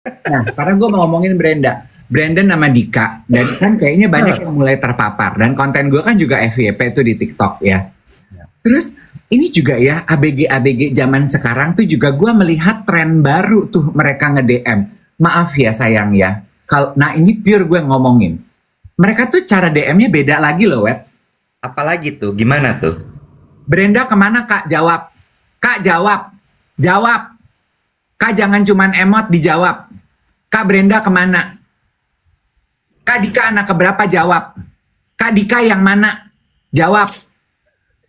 Nah, karena gue mau ngomongin Brandon sama Dika, dan kan kayaknya banyak yang mulai terpapar. Dan konten gue kan juga FYP tuh di TikTok ya. Terus ini juga ya ABG-ABG zaman sekarang tuh juga gue melihat tren baru tuh mereka nge-DM. Maaf ya sayang ya. Nah ini pure gue ngomongin. Mereka tuh cara DM-nya beda lagi loh, Wet. Apalagi tuh? Gimana tuh? Brenda kemana kak? Jawab. Kak jawab. Jawab. Kak jangan cuman emot dijawab. Kak Brenda kemana? Kak Dika anak keberapa? Jawab. Kak Dika yang mana? Jawab.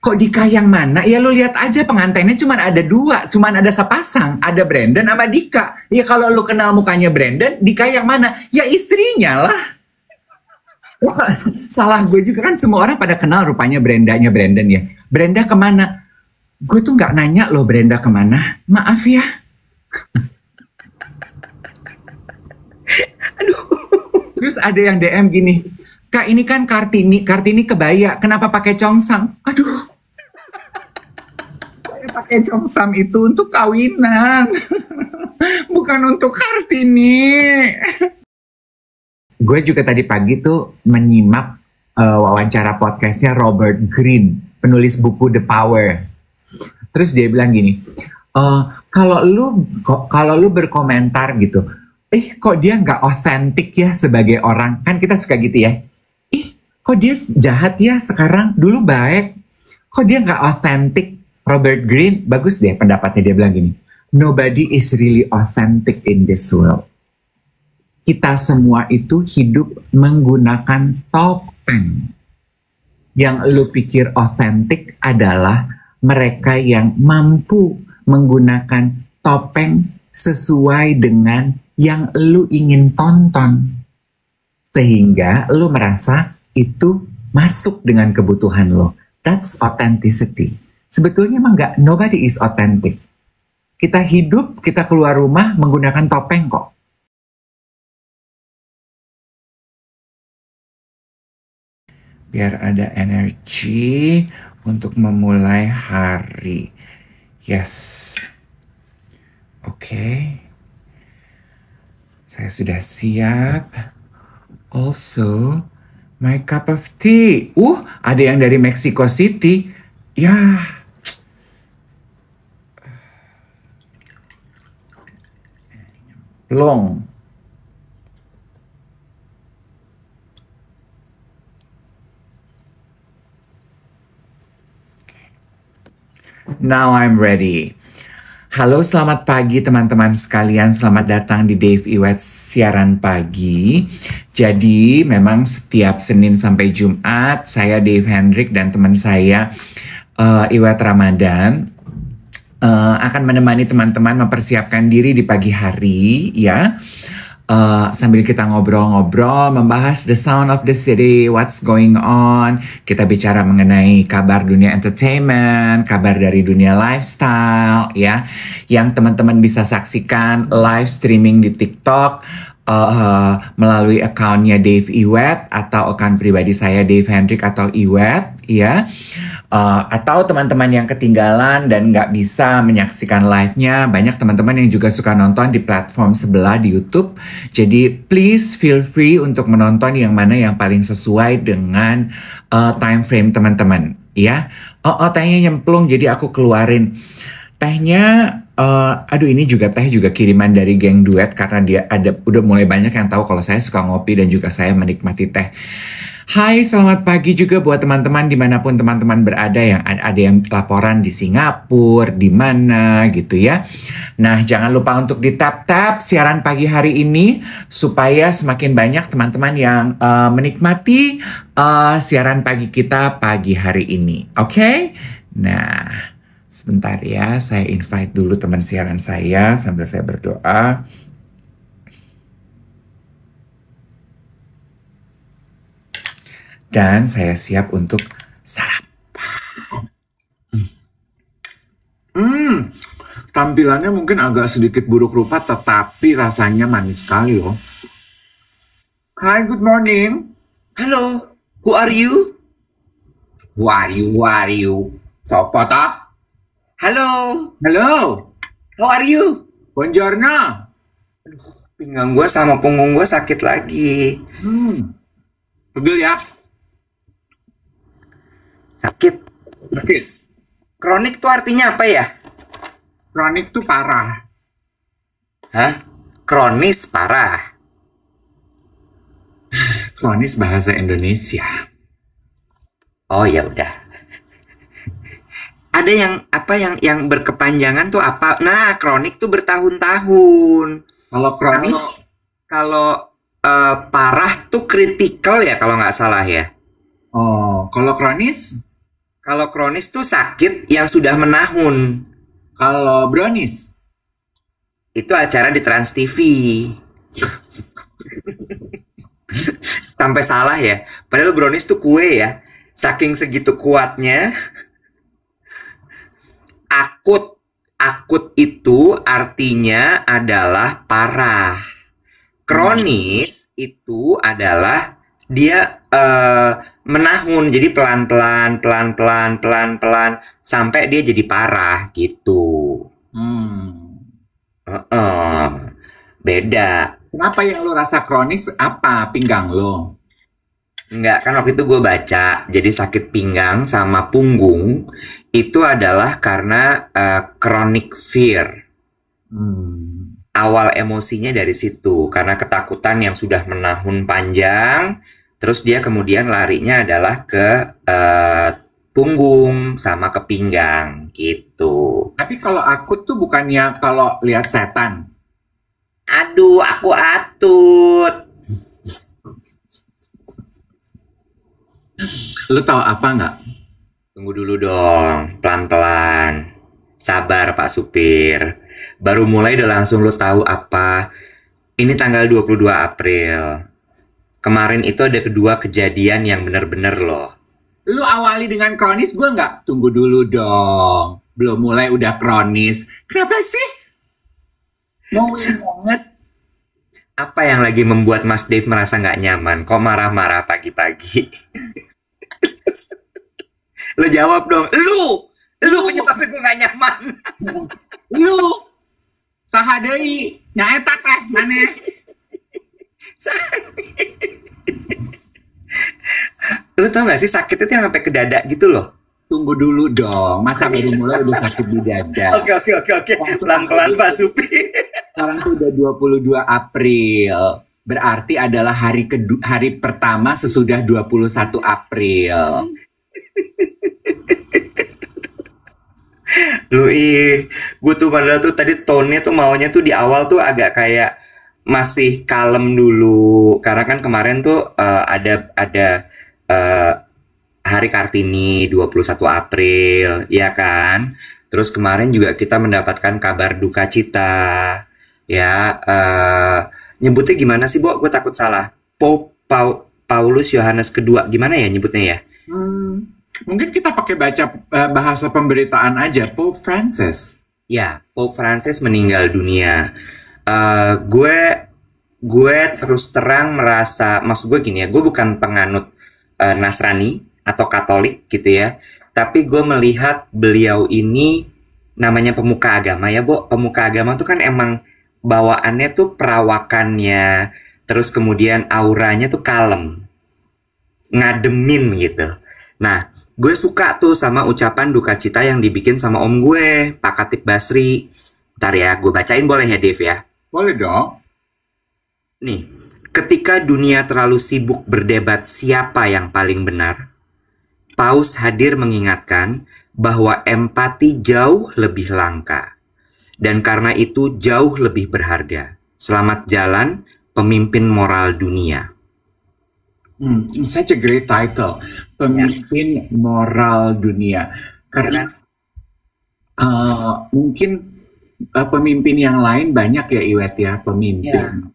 Kok Dika yang mana? Ya lu lihat aja pengantinnya cuma ada dua, cuma ada sepasang, ada Brandon sama Dika. Ya kalau lu kenal mukanya Brandon, Dika yang mana? Ya istrinya lah. Wah, salah gue juga kan semua orang pada kenal rupanya Brendanya Brandon ya. Brenda kemana? Gue tuh nggak nanya loh Brenda kemana. Maaf ya. Terus ada yang DM gini, Kak ini kan Kartini, Kartini kebaya, kenapa pakai congsam? Aduh, saya pakai congsam itu untuk kawinan, bukan untuk Kartini. Gue juga tadi pagi tuh menyimak wawancara podcastnya Robert Greene, penulis buku The Power. Terus dia bilang gini, kalau lu berkomentar gitu, kok dia nggak otentik ya sebagai orang, kan kita suka gitu ya. Kok dia jahat ya sekarang, dulu baik. Kok dia nggak otentik? Robert Greene bagus deh pendapatnya, dia bilang gini, nobody is really authentic in this world. Kita semua itu hidup menggunakan topeng. Yang lu pikir otentik adalah mereka yang mampu menggunakan topeng sesuai dengan yang lu ingin tonton. Sehingga lu merasa itu masuk dengan kebutuhan lo. That's authenticity. Sebetulnya emang nggak, nobody is authentic. Kita hidup, kita keluar rumah menggunakan topeng kok. Biar ada energi untuk memulai hari. Yes. Oke. Saya sudah siap. Also, my cup of tea. Ada yang dari Mexico City. Ya. Long. Now I'm ready. Halo, selamat pagi teman-teman sekalian. Selamat datang di Dave Iwet siaran pagi. Jadi memang setiap Senin sampai Jumat saya Dave Hendrik dan teman saya Iwet Ramadan akan menemani teman-teman mempersiapkan diri di pagi hari ya. Sambil kita ngobrol-ngobrol, membahas the sound of the city, what's going on. Kita bicara mengenai kabar dunia entertainment, kabar dari dunia lifestyle, ya. Yang teman-teman bisa saksikan live streaming di TikTok melalui akunnya Dave Iwet atau akun pribadi saya Dave Hendrik atau Iwet, ya. Atau teman-teman yang ketinggalan dan nggak bisa menyaksikan live-nya, banyak teman-teman yang juga suka nonton di platform sebelah di YouTube. Jadi please feel free untuk menonton yang mana yang paling sesuai dengan time frame teman-teman, ya. Tehnya nyemplung, jadi aku keluarin tehnya. Aduh, ini juga teh juga kiriman dari geng duet karena dia udah mulai banyak yang tahu kalau saya suka ngopi dan juga saya menikmati teh. Hai, selamat pagi juga buat teman-teman dimanapun teman-teman berada, yang ada yang laporan di Singapura, di mana gitu ya. Nah, jangan lupa untuk di tap-tap siaran pagi hari ini supaya semakin banyak teman-teman yang menikmati siaran pagi kita pagi hari ini. Oke? Nah, sebentar ya, saya invite dulu teman siaran saya sambil saya berdoa. Dan saya siap untuk sarapan. Tampilannya mungkin agak sedikit buruk rupa, tetapi rasanya manis sekali loh. Hi, good morning. Hello, who are you? Who are you? Sopo toh? Hello, Hello. how are you? Buongiorno. Pinggang gue sama punggung gue sakit lagi. Pegel ya? Sakit. Sakit. Kronik tuh artinya apa ya? Kronik tuh parah. Hah? Kronis parah. Kronis bahasa Indonesia. Oh ya udah. Ada yang apa yang berkepanjangan tuh apa? Nah, kronik tuh bertahun-tahun. Kalau kronis, Kalau parah tuh kritikal ya kalau nggak salah ya. kalau kronis, Kalau kronis tuh sakit yang sudah menahun. kalau brownies, Itu acara di Trans TV. Sampai salah ya. Padahal brownies tuh kue ya. Saking segitu kuatnya. Akut. Akut itu artinya adalah parah. Kronis itu adalah dia menahun. Jadi pelan-pelan, pelan-pelan, pelan-pelan. Sampai dia jadi parah gitu. Beda. Kenapa yang lo rasa kronis apa pinggang lo? Enggak, kan waktu itu gue baca. Jadi sakit pinggang sama punggung itu adalah karena chronic fear. Awal emosinya dari situ. Karena ketakutan yang sudah menahun panjang. Terus dia kemudian larinya adalah ke punggung sama ke pinggang gitu. Tapi kalau akut tuh bukannya kalau lihat setan. Aduh, aku atut. Lo tahu apa nggak? Tunggu dulu dong, pelan-pelan. Sabar Pak Supir. Baru mulai udah langsung lo tahu apa. Ini tanggal 22 April. Kemarin itu ada kedua kejadian yang bener-bener loh. Lu awali dengan kronis, gue nggak? Tunggu dulu dong. Belum mulai udah kronis. Kenapa sih? Ngomongin banget. Apa yang lagi membuat Mas Dave merasa nggak nyaman? Kok marah-marah pagi-pagi? Lo jawab dong. Lu penyebabnya gue nggak nyaman. Lu sahadei nyaeta teh mana? Lu tau gak sih sakit itu yang sampai ke dada gitu loh. Tunggu dulu dong. Masa baru mulai udah sakit di dada. Oke. Pelan-pelan Pak Supir. Sekarang tuh udah 22 April. Berarti adalah hari pertama sesudah 21 April. Gue tuh padahal tuh tadi tone-nya tuh maunya tuh di awal tuh agak kayak masih kalem dulu. Karena kan kemarin tuh ada Hari Kartini 21 April, ya kan? Terus kemarin juga kita mendapatkan kabar duka cita. Ya, nyebutnya gimana sih, Bo? Gue takut salah. Pope Paulus Yohanes kedua, gimana ya nyebutnya ya? Mungkin kita pakai baca bahasa pemberitaan aja. Pope Francis. Ya, Pope Francis meninggal dunia. Gue terus terang merasa, maksud gue gini ya, gue bukan penganut Nasrani atau Katolik gitu ya, tapi gue melihat beliau ini namanya pemuka agama ya, Bo. Pemuka agama tuh kan emang bawaannya tuh perawakannya, terus kemudian auranya tuh kalem, ngademin gitu. Nah, gue suka tuh sama ucapan duka cita yang dibikin sama om gue, Pak Khatib Basri. Ntar ya, gue bacain boleh ya, Dev ya? Boleh dong. Nih, ketika dunia terlalu sibuk berdebat siapa yang paling benar, Paus hadir mengingatkan bahwa empati jauh lebih langka. Dan karena itu jauh lebih berharga. Selamat jalan, pemimpin moral dunia. Such a great title. Pemimpin moral dunia. Karena mungkin pemimpin yang lain banyak ya, Iwet ya. Pemimpin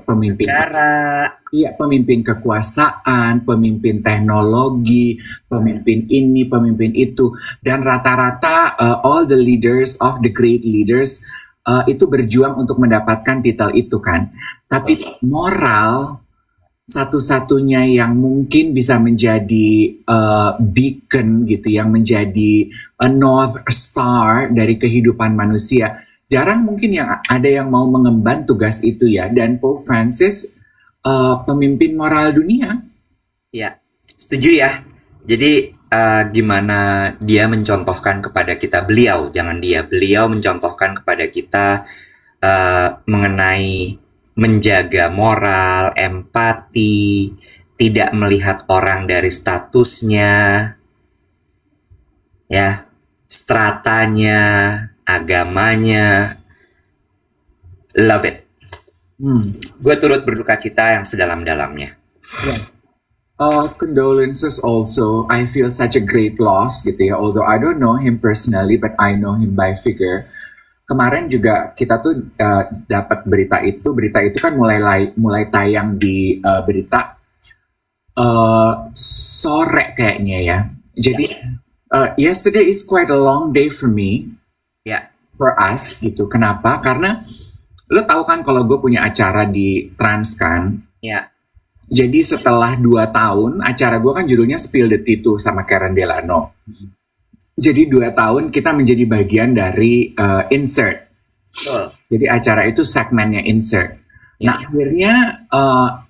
pemimpin Negara. iya, pemimpin kekuasaan, pemimpin teknologi, pemimpin ini, pemimpin itu, dan rata-rata all the leaders of the great leaders itu berjuang untuk mendapatkan titel itu kan. Tapi moral satu-satunya yang mungkin bisa menjadi beacon gitu, yang menjadi a north star dari kehidupan manusia. jarang mungkin yang ada yang mau mengemban tugas itu ya. Dan Pope Francis pemimpin moral dunia. Ya, setuju ya. Jadi gimana dia mencontohkan kepada kita, beliau mencontohkan kepada kita mengenai menjaga moral, empati, tidak melihat orang dari statusnya, ya, stratanya, agamanya. Love it. Gue turut berduka cita yang sedalam-dalamnya. Condolences also. I feel such a great loss gitu ya. Although I don't know him personally, but I know him by figure. Kemarin juga kita tuh dapat berita itu. Berita itu kan mulai tayang di berita sore kayaknya ya. Jadi yesterday is quite a long day for me. Ya. For us gitu. Kenapa? Karena lo tahu kan kalau gue punya acara di Trans kan. Ya. Jadi setelah 2 tahun, acara gue kan judulnya Spill the Tea tuh sama Karen Delano. Jadi 2 tahun kita menjadi bagian dari Insert. Jadi acara itu segmennya Insert. Nah akhirnya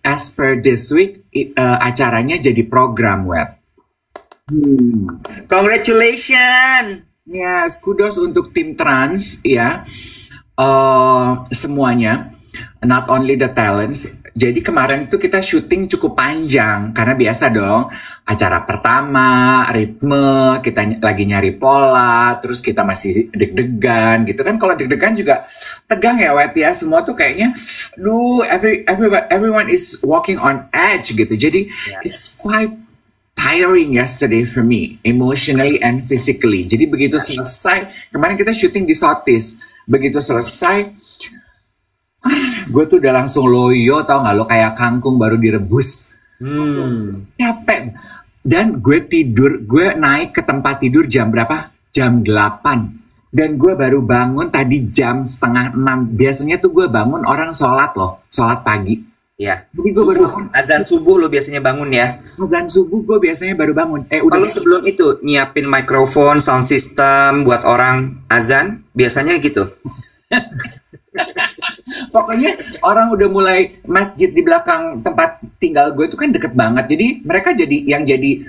as per this week, acaranya jadi program web. Congratulations! Yes, kudos untuk tim Trans ya. Semuanya. Not only the talents. Jadi kemarin itu kita syuting cukup panjang karena biasa dong acara pertama, ritme, kita lagi nyari pola, terus kita masih deg-degan gitu kan. Kalau deg-degan juga tegang ya Wet ya, semua tuh kayaknya everyone is walking on edge gitu. Jadi it's quite tiring yesterday for me, emotionally and physically. Jadi begitu selesai, kemarin kita syuting di Sotis, begitu selesai gue tuh udah langsung loyo, tau gak lo, kayak kangkung baru direbus. Capek. Dan gue naik ke tempat tidur jam berapa? Jam 8. Dan gue baru bangun tadi jam 5:30. Biasanya tuh gue bangun orang sholat loh, sholat pagi. Ya. Jadi gue baru bangun. Azan subuh lo biasanya bangun ya? Azan subuh gue biasanya baru bangun. Kalau sebelum itu nyiapin mikrofon, sound system buat orang azan, biasanya gitu. Pokoknya orang udah mulai, masjid di belakang tempat tinggal gue itu kan deket banget. Jadi mereka jadi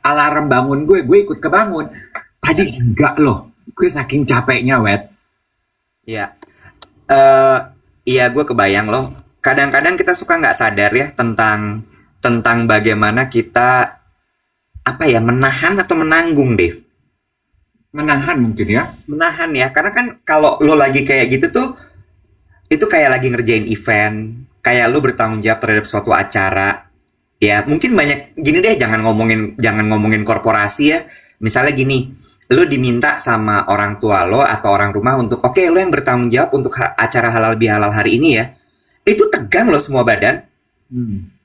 alarm bangun gue ikut kebangun. Tadi enggak loh, gue saking capeknya Wet. Iya, iya gue kebayang loh. Kadang-kadang kita suka nggak sadar ya tentang bagaimana kita menahan atau menanggung, Dave. Menahan mungkin ya. Menahan ya, karena kan kalau lo lagi kayak gitu tuh, itu kayak lagi ngerjain event, kayak lo bertanggung jawab terhadap suatu acara. Ya, mungkin banyak gini deh, jangan ngomongin korporasi ya. Misalnya gini, lo diminta sama orang tua lo atau orang rumah untuk, oke, lo yang bertanggung jawab untuk acara halal bihalal hari ini ya. Itu tegang lo semua badan.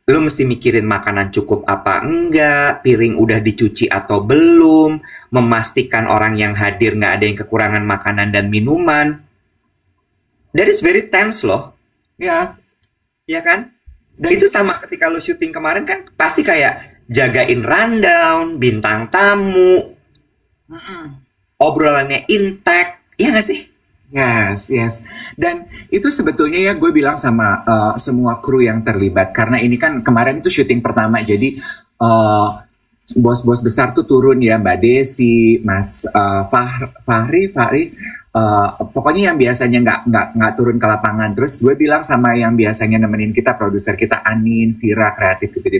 Lo mesti mikirin makanan cukup apa enggak, piring udah dicuci atau belum, memastikan orang yang hadir nggak ada yang kekurangan makanan dan minuman. That is very tense loh. Ya. Ya kan? Dan itu sama ketika lo syuting kemarin kan, pasti kayak jagain rundown, bintang tamu, obrolannya intact, ya nggak sih? Yes. Dan itu sebetulnya ya gue bilang sama semua kru yang terlibat. Karena ini kan kemarin itu syuting pertama. Jadi bos-bos besar tuh turun ya. Mbak Desi, Mas Fahri. Pokoknya yang biasanya nggak turun ke lapangan. Terus gue bilang sama yang biasanya nemenin kita, produser kita Anin, Vira, kreatif gitu.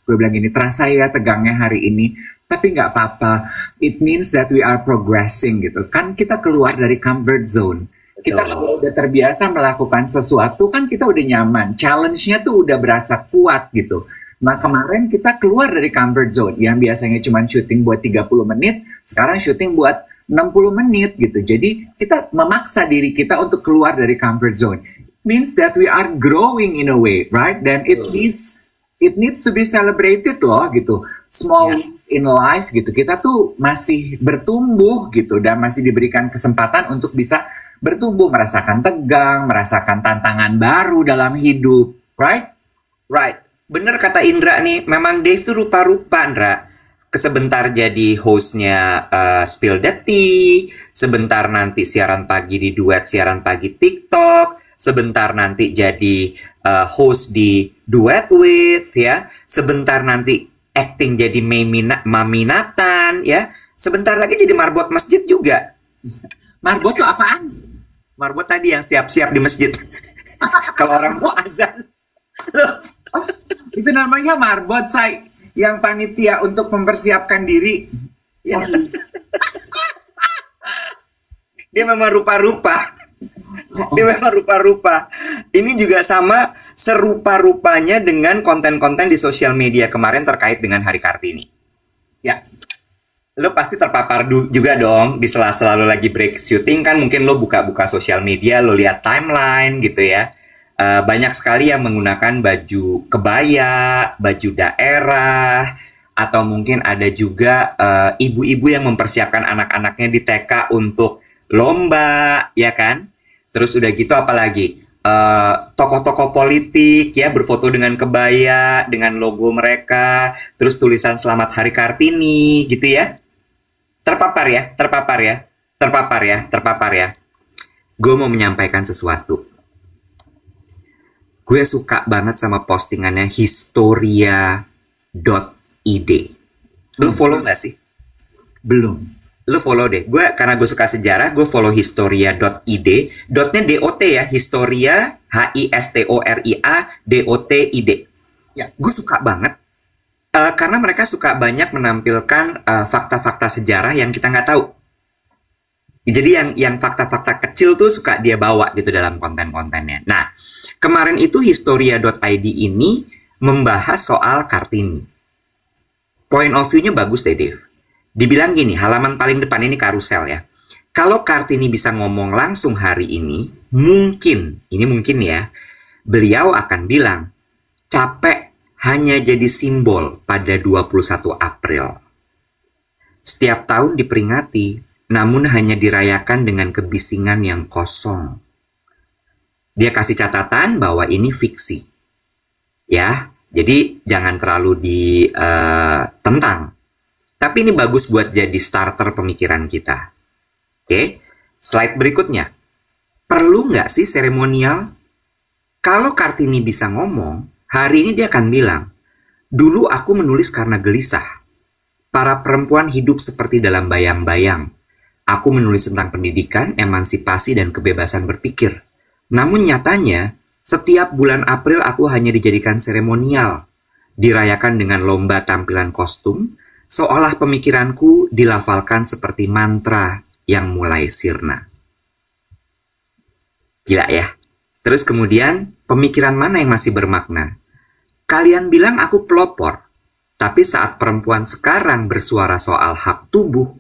Gue bilang gini, terasa ya tegangnya hari ini, tapi nggak apa-apa. It means that we are progressing gitu. Kan kita keluar dari comfort zone. Kita kalau udah terbiasa melakukan sesuatu kan kita udah nyaman. Challenge-nya tuh udah berasa kuat gitu. Nah kemarin kita keluar dari comfort zone. Yang biasanya cuma syuting buat 30 menit, sekarang syuting buat 60 menit gitu. Jadi kita memaksa diri kita untuk keluar dari comfort zone. It means that we are growing in a way, right? Dan it needs to be celebrated loh gitu. Small in life gitu. Kita tuh masih bertumbuh gitu dan masih diberikan kesempatan untuk bisa bertumbuh, merasakan tegang, merasakan tantangan baru dalam hidup, right? Right. Bener kata Indra nih, memang Dave tuh rupa-rupa, Indra. sebentar jadi hostnya Spill the Tea, sebentar nanti siaran pagi di Duet Siaran Pagi TikTok, sebentar nanti jadi host di Duet With, ya, sebentar nanti acting jadi Mami Nathan, ya, sebentar lagi jadi marbot masjid juga. Marbot tuh apaan? Marbot tadi yang siap-siap di masjid. Kalau orang mau azan. Loh, Itu namanya marbot, say. Yang panitia untuk mempersiapkan diri. ya. Dia memang rupa-rupa. Dia memang rupa-rupa. Ini juga sama serupa-rupanya dengan konten-konten di sosial media kemarin terkait dengan Hari Kartini. Ya. Lo pasti terpapar juga dong di sela-sela lo lagi break syuting kan, mungkin lo buka-buka sosial media, lo lihat timeline gitu ya. Banyak sekali yang menggunakan baju kebaya, baju daerah, atau mungkin ada juga ibu-ibu yang mempersiapkan anak-anaknya di TK untuk lomba, ya kan? Terus udah gitu apalagi tokoh-tokoh politik ya berfoto dengan kebaya, dengan logo mereka, terus tulisan Selamat Hari Kartini gitu ya. Terpapar ya, terpapar ya, terpapar ya, terpapar ya. Gue mau menyampaikan sesuatu. Gue suka banget sama postingannya historia.id. Lu follow gak sih? Belum. Lu follow deh. Gue karena gue suka sejarah, gue follow historia.id. Dotnya DOT ya, historia HISTORIA.DOTID. Ya. Gue suka banget karena mereka suka banyak menampilkan fakta-fakta sejarah yang kita nggak tahu. Jadi yang fakta-fakta kecil tuh suka dia bawa gitu dalam konten-kontennya. Nah, kemarin itu historia.id ini membahas soal Kartini. Point of view-nya bagus deh, Dave. Dibilang gini, halaman paling depan ini karusel ya. Kalau Kartini bisa ngomong langsung hari ini mungkin ya, beliau akan bilang, capek hanya jadi simbol pada 21 April. Setiap tahun diperingati, namun hanya dirayakan dengan kebisingan yang kosong. Dia kasih catatan bahwa ini fiksi. Ya, jadi jangan terlalu ditentang. Tapi ini bagus buat jadi starter pemikiran kita. Oke, slide berikutnya. Perlu nggak sih seremonial? Kalau Kartini bisa ngomong, hari ini dia akan bilang, dulu aku menulis karena gelisah. Para perempuan hidup seperti dalam bayang-bayang. Aku menulis tentang pendidikan, emansipasi, dan kebebasan berpikir. Namun nyatanya, setiap bulan April aku hanya dijadikan seremonial. Dirayakan dengan lomba tampilan kostum, seolah pemikiranku dilafalkan seperti mantra yang mulai sirna. Gila ya? Terus kemudian, pemikiran mana yang masih bermakna? Kalian bilang aku pelopor, tapi saat perempuan sekarang bersuara soal hak tubuh,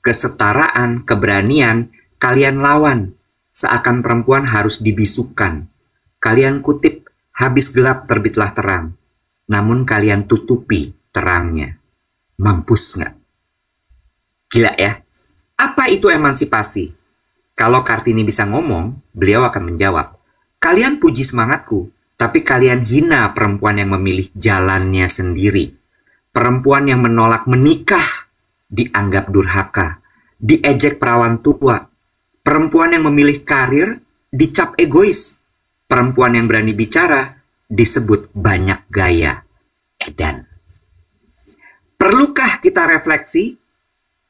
kesetaraan, keberanian, kalian lawan. Seakan perempuan harus dibisukan. Kalian kutip, habis gelap terbitlah terang. Namun kalian tutupi terangnya. Mampus nggak? Gila ya? Apa itu emansipasi? Kalau Kartini bisa ngomong, beliau akan menjawab, kalian puji semangatku, tapi kalian hina perempuan yang memilih jalannya sendiri. Perempuan yang menolak menikah dianggap durhaka, diejek perawan tua. Perempuan yang memilih karir dicap egois. Perempuan yang berani bicara disebut banyak gaya. Edan. Perlukah kita refleksi?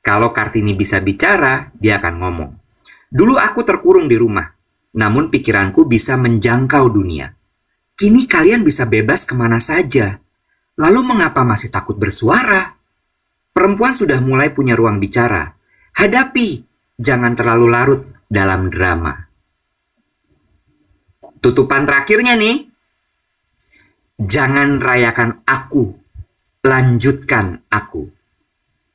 Kalau Kartini bisa bicara, dia akan ngomong. Dulu aku terkurung di rumah, namun pikiranku bisa menjangkau dunia. Kini kalian bisa bebas kemana saja. Lalu mengapa masih takut bersuara? Perempuan sudah mulai punya ruang bicara. Hadapi, jangan terlalu larut dalam drama. Tutupan terakhirnya nih. Jangan rayakan aku, lanjutkan aku.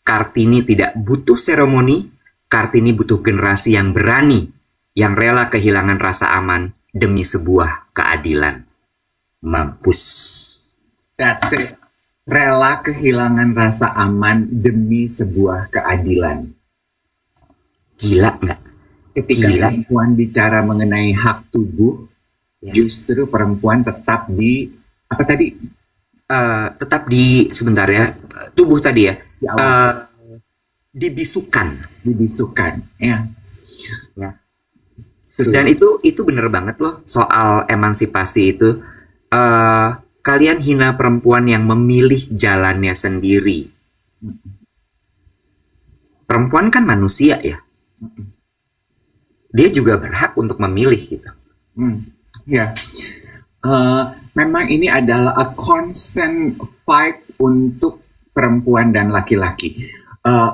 Kartini tidak butuh seremoni, Kartini butuh generasi yang berani, yang rela kehilangan rasa aman demi sebuah keadilan. Mampus. That's it. Rela kehilangan rasa aman demi sebuah keadilan. Gila nggak? Ketika perempuan bicara mengenai hak tubuh, justru perempuan tetap di apa tadi? tetap di sebentar ya, tubuh tadi ya, Di awal. dibisukan. Dibisukan, ya. Ya. Terus. Dan itu bener banget loh soal emansipasi itu. Kalian hina perempuan yang memilih jalannya sendiri. Perempuan kan manusia ya. Dia juga berhak untuk memilih gitu. Ya, memang ini adalah a constant fight untuk perempuan dan laki-laki.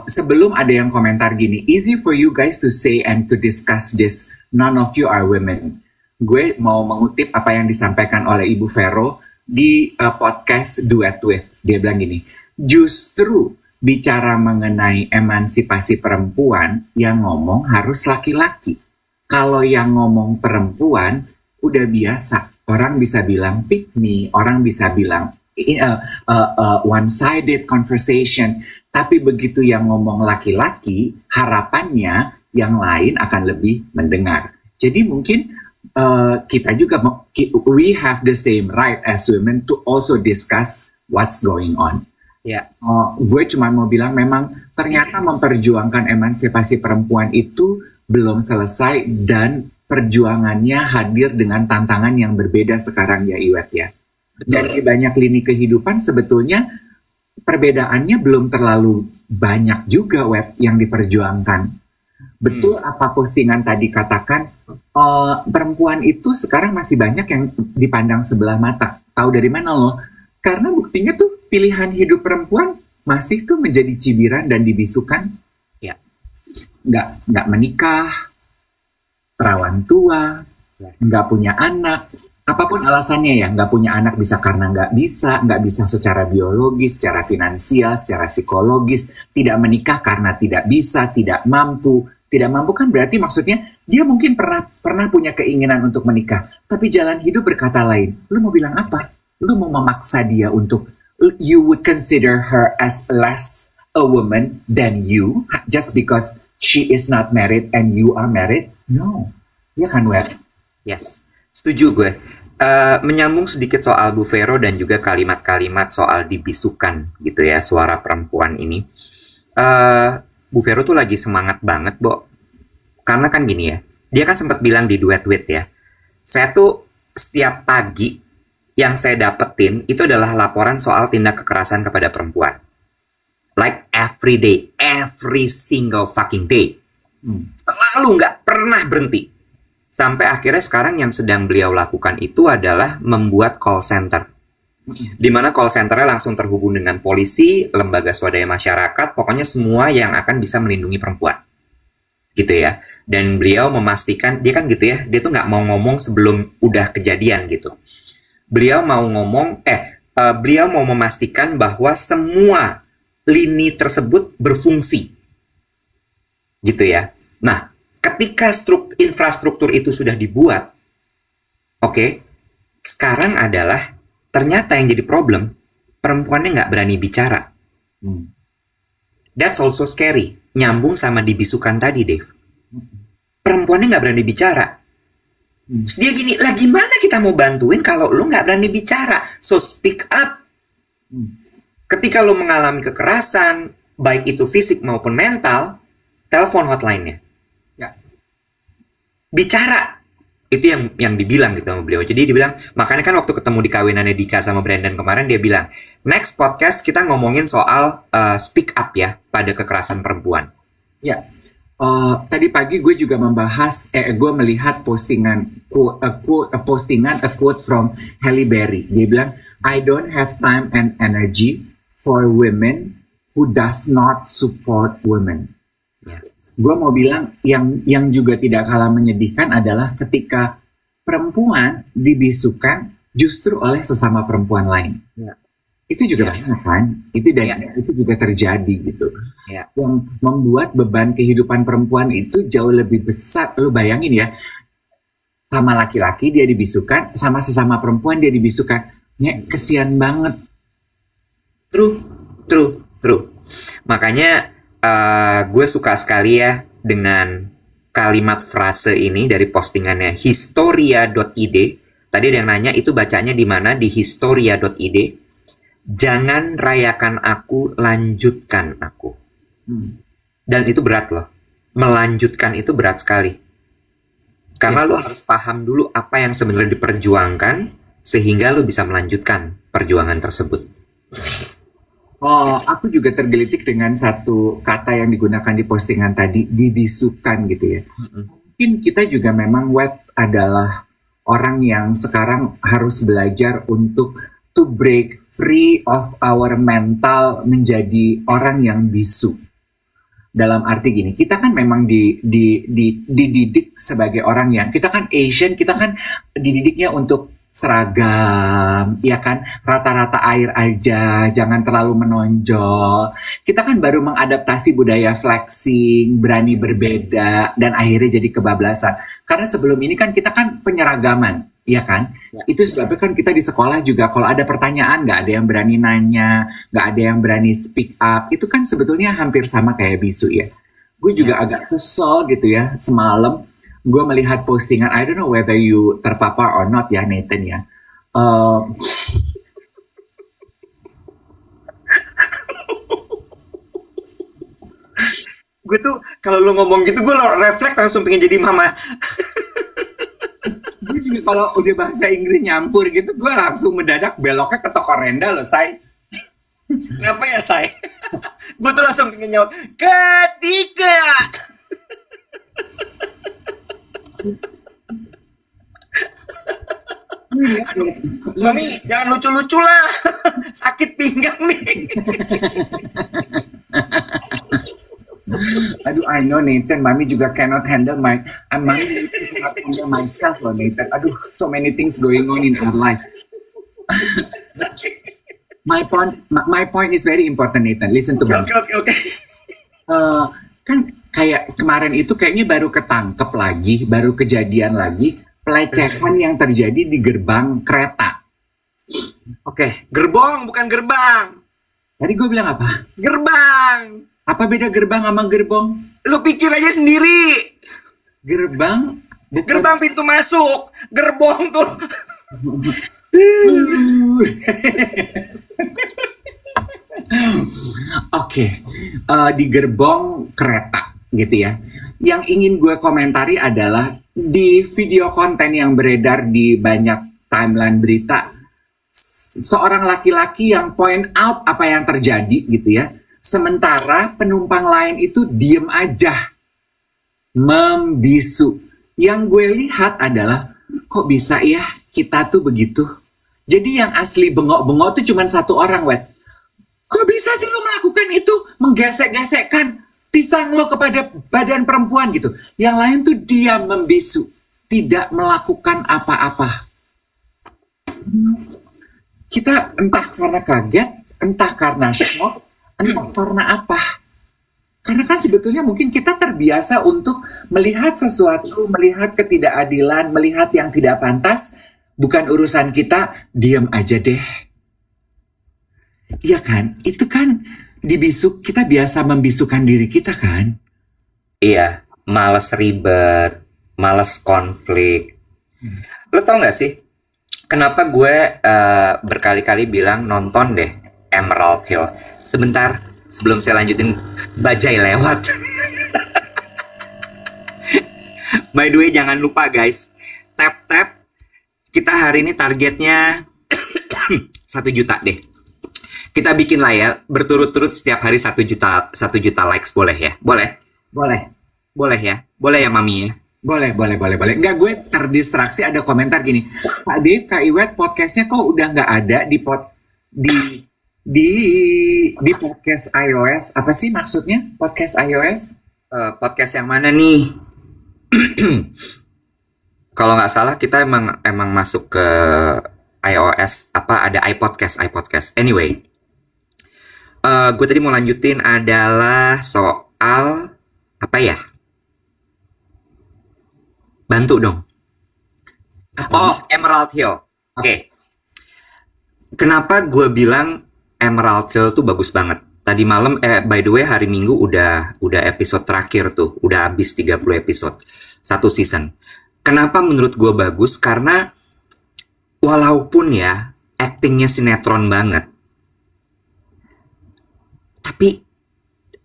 Sebelum ada yang komentar gini, easy for you guys to say and to discuss this. None of you are women. Gue mau mengutip apa yang disampaikan oleh Ibu Vero di podcast Duet With. Dia bilang gini, justru bicara mengenai emansipasi perempuan, yang ngomong harus laki-laki. Kalau yang ngomong perempuan, udah biasa. Orang bisa bilang pick me, orang bisa bilang one-sided conversation. Tapi begitu yang ngomong laki-laki, harapannya yang lain akan lebih mendengar. Jadi mungkin kita juga, we have the same right as women to also discuss what's going on. Ya. Gue cuma mau bilang memang ternyata memperjuangkan emansipasi perempuan itu belum selesai dan perjuangannya hadir dengan tantangan yang berbeda sekarang ya Iwet ya. Dan di banyak lini kehidupan sebetulnya perbedaannya belum terlalu banyak juga Web yang diperjuangkan. Betul apa postingan tadi katakan, perempuan itu sekarang masih banyak yang dipandang sebelah mata. Tahu dari mana loh? Karena buktinya tuh pilihan hidup perempuan masih tuh menjadi cibiran dan dibisukan. Ya. Nggak menikah, perawan tua, nggak punya anak. Apapun alasannya ya, nggak punya anak bisa karena nggak bisa secara biologis, secara finansial, secara psikologis, tidak menikah karena tidak bisa, tidak mampu. Tidak mampu kan berarti maksudnya dia mungkin pernah punya keinginan untuk menikah, tapi jalan hidup berkata lain. Lu mau bilang apa? Lu mau memaksa dia untuk, you would consider her as less a woman than you, just because she is not married and you are married? No. Ya kan, Wes? Yes, setuju gue. Menyambung sedikit soal Bu Vero dan juga kalimat-kalimat soal dibisukan gitu ya, suara perempuan ini. Bu Vero tuh lagi semangat banget, Bo. Karena kan gini ya, dia kan sempat bilang di Duet With ya, saya tuh setiap pagi yang saya dapetin itu adalah laporan soal tindak kekerasan kepada perempuan. Like every day, every single fucking day. Selalu nggak pernah berhenti. Sampai akhirnya sekarang yang sedang beliau lakukan itu adalah membuat call center. Di mana call centernya langsung terhubung dengan polisi, lembaga swadaya masyarakat, pokoknya semua yang akan bisa melindungi perempuan. Gitu ya. Dan beliau memastikan, dia kan gitu ya, dia tuh nggak mau ngomong sebelum udah kejadian gitu. Beliau mau ngomong, beliau mau memastikan bahwa semua lini tersebut berfungsi. Gitu ya. Nah, ketika infrastruktur itu sudah dibuat, oke, sekarang adalah ternyata yang jadi problem, perempuannya nggak berani bicara. That's also scary. Nyambung sama dibisukan tadi, Dave. Perempuannya nggak berani bicara. Terus dia gini, lah gimana kita mau bantuin kalau lu nggak berani bicara? So speak up. Ketika lu mengalami kekerasan, baik itu fisik maupun mental, telepon hotline-nya. Bicara. Itu yang dibilang gitu sama beliau. Jadi dibilang, makanya kan waktu ketemu di kawinannya Dika sama Brandon kemarin, dia bilang, next podcast kita ngomongin soal speak up ya pada kekerasan perempuan. Ya, tadi pagi gue juga membahas, gue melihat postingan, a quote from Halle Berry. Dia bilang, I don't have time and energy for women who does not support women. Yes. Gue mau bilang yang juga tidak kalah menyedihkan adalah ketika perempuan dibisukan justru oleh sesama perempuan lain. Ya. Itu juga banyak kan? Itu juga terjadi gitu. Ya. Yang membuat beban kehidupan perempuan itu jauh lebih besar. Lu bayangin ya, sama laki-laki dia dibisukan, sama sesama perempuan dia dibisukan. Kesian banget. True. Makanya gue suka sekali ya dengan kalimat frase ini dari postingannya historia.id. Tadi ada yang nanya itu bacanya di mana, di historia.id. Jangan rayakan aku, lanjutkan aku. Dan itu berat loh. Melanjutkan itu berat sekali. Karena lo harus paham dulu apa yang sebenarnya diperjuangkan, sehingga lo bisa melanjutkan perjuangan tersebut. Oh, aku juga tergelitik dengan satu kata yang digunakan di postingan tadi, dibisukan gitu ya. Mungkin kita juga memang web adalah orang yang sekarang harus belajar untuk to break free of our mental menjadi orang yang bisu. Dalam arti gini, kita kan memang dididik sebagai orang yang, kita kan Asian, kita kan dididiknya untuk seragam, ya kan, rata-rata air aja, jangan terlalu menonjol. Kita kan baru mengadaptasi budaya flexing, berani berbeda, dan akhirnya jadi kebablasan. Karena sebelum ini kan kita kan penyeragaman, ya kan? Ya. Itu sebabnya kan kita di sekolah juga kalau ada pertanyaan nggak ada yang berani nanya, nggak ada yang berani speak up. Itu kan sebetulnya hampir sama kayak bisu ya. Gue juga agak kesel gitu ya semalam. Gue melihat postingan, I don't know whether you terpapar or not ya Nathan ya. Gue tuh kalau lo ngomong gitu gue refleks langsung pengen jadi mama. Gue juga kalau udah bahasa Inggris nyampur gitu, gue langsung mendadak beloknya ke toko renda loh, Say. Kenapa ya, Say? Gue tuh langsung pengen nyaut, ketika. Aduh, Mami, jangan lucu-lucu lah. Sakit pinggang nih. Aduh, I know Nathan, Mami juga cannot handle Mami cannot handle myself loh Nathan. Aduh, so many things going on in our life. My point is very important Nathan. Listen to me. Okay. Kan kayak kemarin itu kayaknya baru ketangkep lagi, baru kejadian lagi pelecehan yang terjadi di gerbang kereta. Oke, gerbong bukan gerbang. Tadi gue bilang apa? Gerbang. Apa beda gerbang sama gerbong? Lu pikir aja sendiri. Gerbang? Gerbang pintu masuk. Gerbong tuh. Oke, di gerbong kereta gitu ya. Yang ingin gue komentari adalah di video konten yang beredar di banyak timeline berita, seorang laki-laki yang point out apa yang terjadi gitu ya. Sementara penumpang lain itu diem aja, membisu. Yang gue lihat adalah, kok bisa ya kita tuh begitu. Jadi yang asli bengok-bengok tuh cuma satu orang, Wet. Kok bisa sih lo melakukan itu? Menggesek-gesekkan pisang lo kepada badan perempuan gitu. Yang lain tuh diam membisu. Tidak melakukan apa-apa. Kita entah karena kaget, entah karena shock, entah karena apa. Karena kan sebetulnya mungkin kita terbiasa untuk melihat sesuatu, melihat ketidakadilan, melihat yang tidak pantas. Bukan urusan kita, diam aja deh. Iya kan? Itu kan dibisuk, kita biasa membisukan diri kita kan? Iya, males ribet, males konflik. Lo tau gak sih, kenapa gue berkali-kali bilang nonton deh Emerald Hill. Sebentar, sebelum saya lanjutin, bajai lewat. By the way, jangan lupa guys, tap-tap. Kita hari ini targetnya 1 juta deh. Kita bikin lah ya, berturut-turut setiap hari 1 juta likes, boleh ya? Boleh? Boleh ya? Boleh ya Mami ya? Boleh. Enggak, gue terdistraksi ada komentar gini. Pak Dave, Kak Iwet podcastnya kok udah nggak ada di podcast iOS. Apa sih maksudnya podcast iOS? Podcast yang mana nih? Kalau nggak salah kita emang masuk ke iOS, ada iPodcast. Anyway, gue tadi mau lanjutin adalah soal apa ya? Bantu dong. Oh, Emerald Hill. Oke. Kenapa gue bilang Emerald Hill tuh bagus banget? Tadi malam, by the way hari Minggu udah episode terakhir tuh, udah habis 30 episode, 1 season. Kenapa menurut gue bagus? Karena walaupun ya actingnya sinetron banget,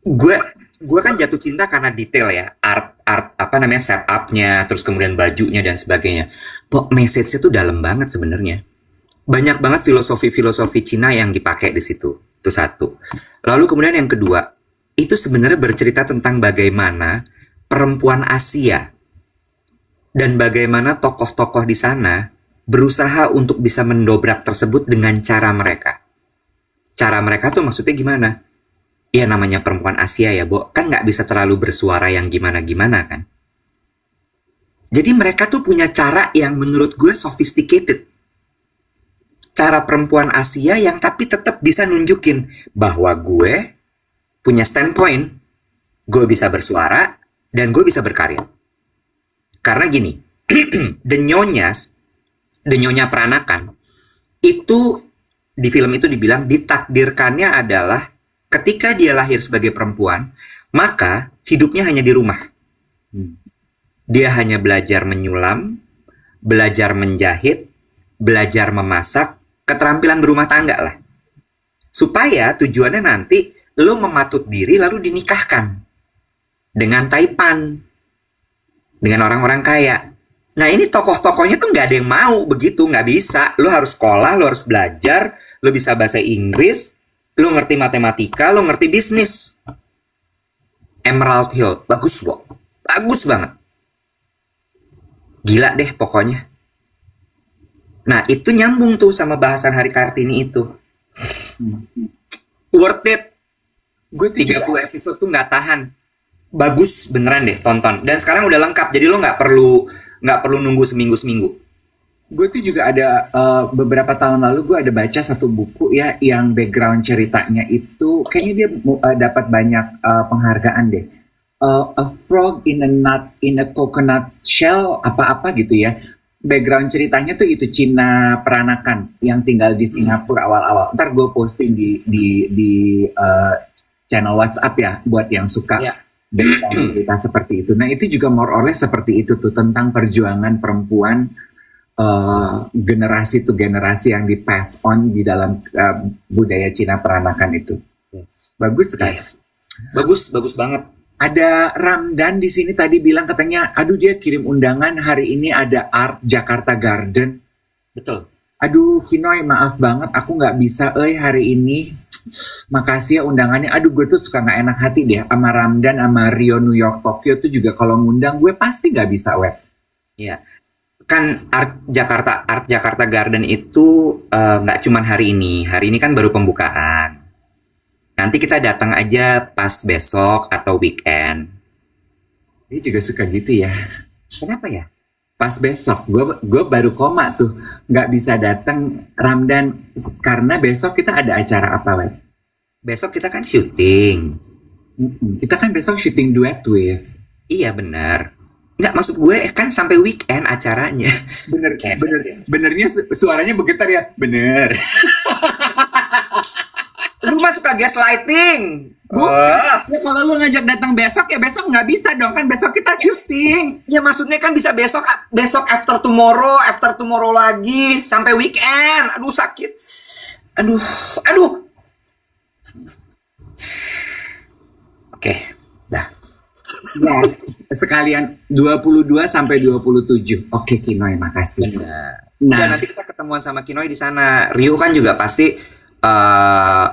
gue gue kan jatuh cinta karena detail ya, art apa namanya, setupnya, terus kemudian bajunya dan sebagainya. Pok, message-nya tuh dalam banget sebenarnya. Banyak banget filosofi-filosofi Cina yang dipakai di situ. Itu satu. Lalu kemudian yang kedua, itu sebenarnya bercerita tentang bagaimana perempuan Asia dan bagaimana tokoh-tokoh di sana berusaha untuk bisa mendobrak tersebut dengan cara mereka. Cara mereka tuh maksudnya gimana? Ya namanya perempuan Asia ya, Bo. Kan nggak bisa terlalu bersuara yang gimana-gimana kan. Jadi mereka tuh punya cara yang menurut gue sophisticated. Cara perempuan Asia yang tapi tetap bisa nunjukin bahwa gue punya standpoint, gue bisa bersuara, dan gue bisa berkarya. Karena gini, The Nyonya Peranakan, itu di film itu dibilang ditakdirkannya adalah ketika dia lahir sebagai perempuan, maka hidupnya hanya di rumah. Dia hanya belajar menyulam, belajar menjahit, belajar memasak, keterampilan berumah tangga lah. Supaya tujuannya nanti lo mematut diri lalu dinikahkan dengan taipan, dengan orang-orang kaya. Nah ini tokoh-tokohnya tuh nggak ada yang mau begitu, nggak bisa. Lo harus sekolah, lo harus belajar, lo bisa bahasa Inggris, lo ngerti matematika, lo ngerti bisnis. Emerald Hill, bagus kok, bagus banget. Gila deh pokoknya. Nah itu nyambung tuh sama bahasan Hari Kartini itu. Worth it. Gue 30 episode tuh nggak tahan. Bagus beneran deh, tonton. Dan sekarang udah lengkap, jadi lo nggak perlu nunggu seminggu. Gue tuh juga ada beberapa tahun lalu gue ada baca satu buku ya yang background ceritanya itu kayaknya dia dapat banyak penghargaan deh. A frog in a nut in a coconut shell apa-apa gitu ya. Background ceritanya tuh itu Cina peranakan yang tinggal di Singapura awal-awal. Ntar gue posting di channel WhatsApp ya buat yang suka. Yeah. Cerita seperti itu. Nah itu juga more or less seperti itu tuh tentang perjuangan perempuan generasi to generasi yang di pass on di dalam budaya Cina peranakan itu. Yes. Bagus sekali. Yes. Bagus banget. Ada Ramdan di sini tadi bilang katanya, aduh dia kirim undangan hari ini ada Art Jakarta Garden. Betul. Aduh Kinoy maaf banget aku nggak bisa hari ini. Makasih ya undangannya. Aduh gue tuh suka nggak enak hati deh sama Ramdan sama Rio New York Tokyo tuh juga kalau ngundang gue pasti nggak bisa web. Iya. Kan Art Jakarta Garden itu nggak cuman hari ini kan baru pembukaan. Nanti kita datang aja pas besok atau weekend. Dia juga suka gitu ya. Kenapa ya? Pas besok, gue baru koma tuh. Nggak bisa datang Ramdan. Karena besok kita ada acara apa, Web? Besok kita kan syuting. Kita kan besok syuting duet tuh ya. Iya benar. Nggak, maksud gue kan sampai weekend acaranya. Benernya suaranya bergetar ya. Bener. Lu mah suka gaslighting. Ya kalau lu ngajak datang besok ya besok nggak bisa dong kan besok kita syuting. Ya maksudnya kan bisa besok after tomorrow lagi sampai weekend. Aduh sakit. Aduh. Oke, dah. Ya, sekalian 22 sampai 27. Oke, Kinoy, makasih. Nah, nanti kita ketemuan sama Kinoy di sana. Rio kan juga pasti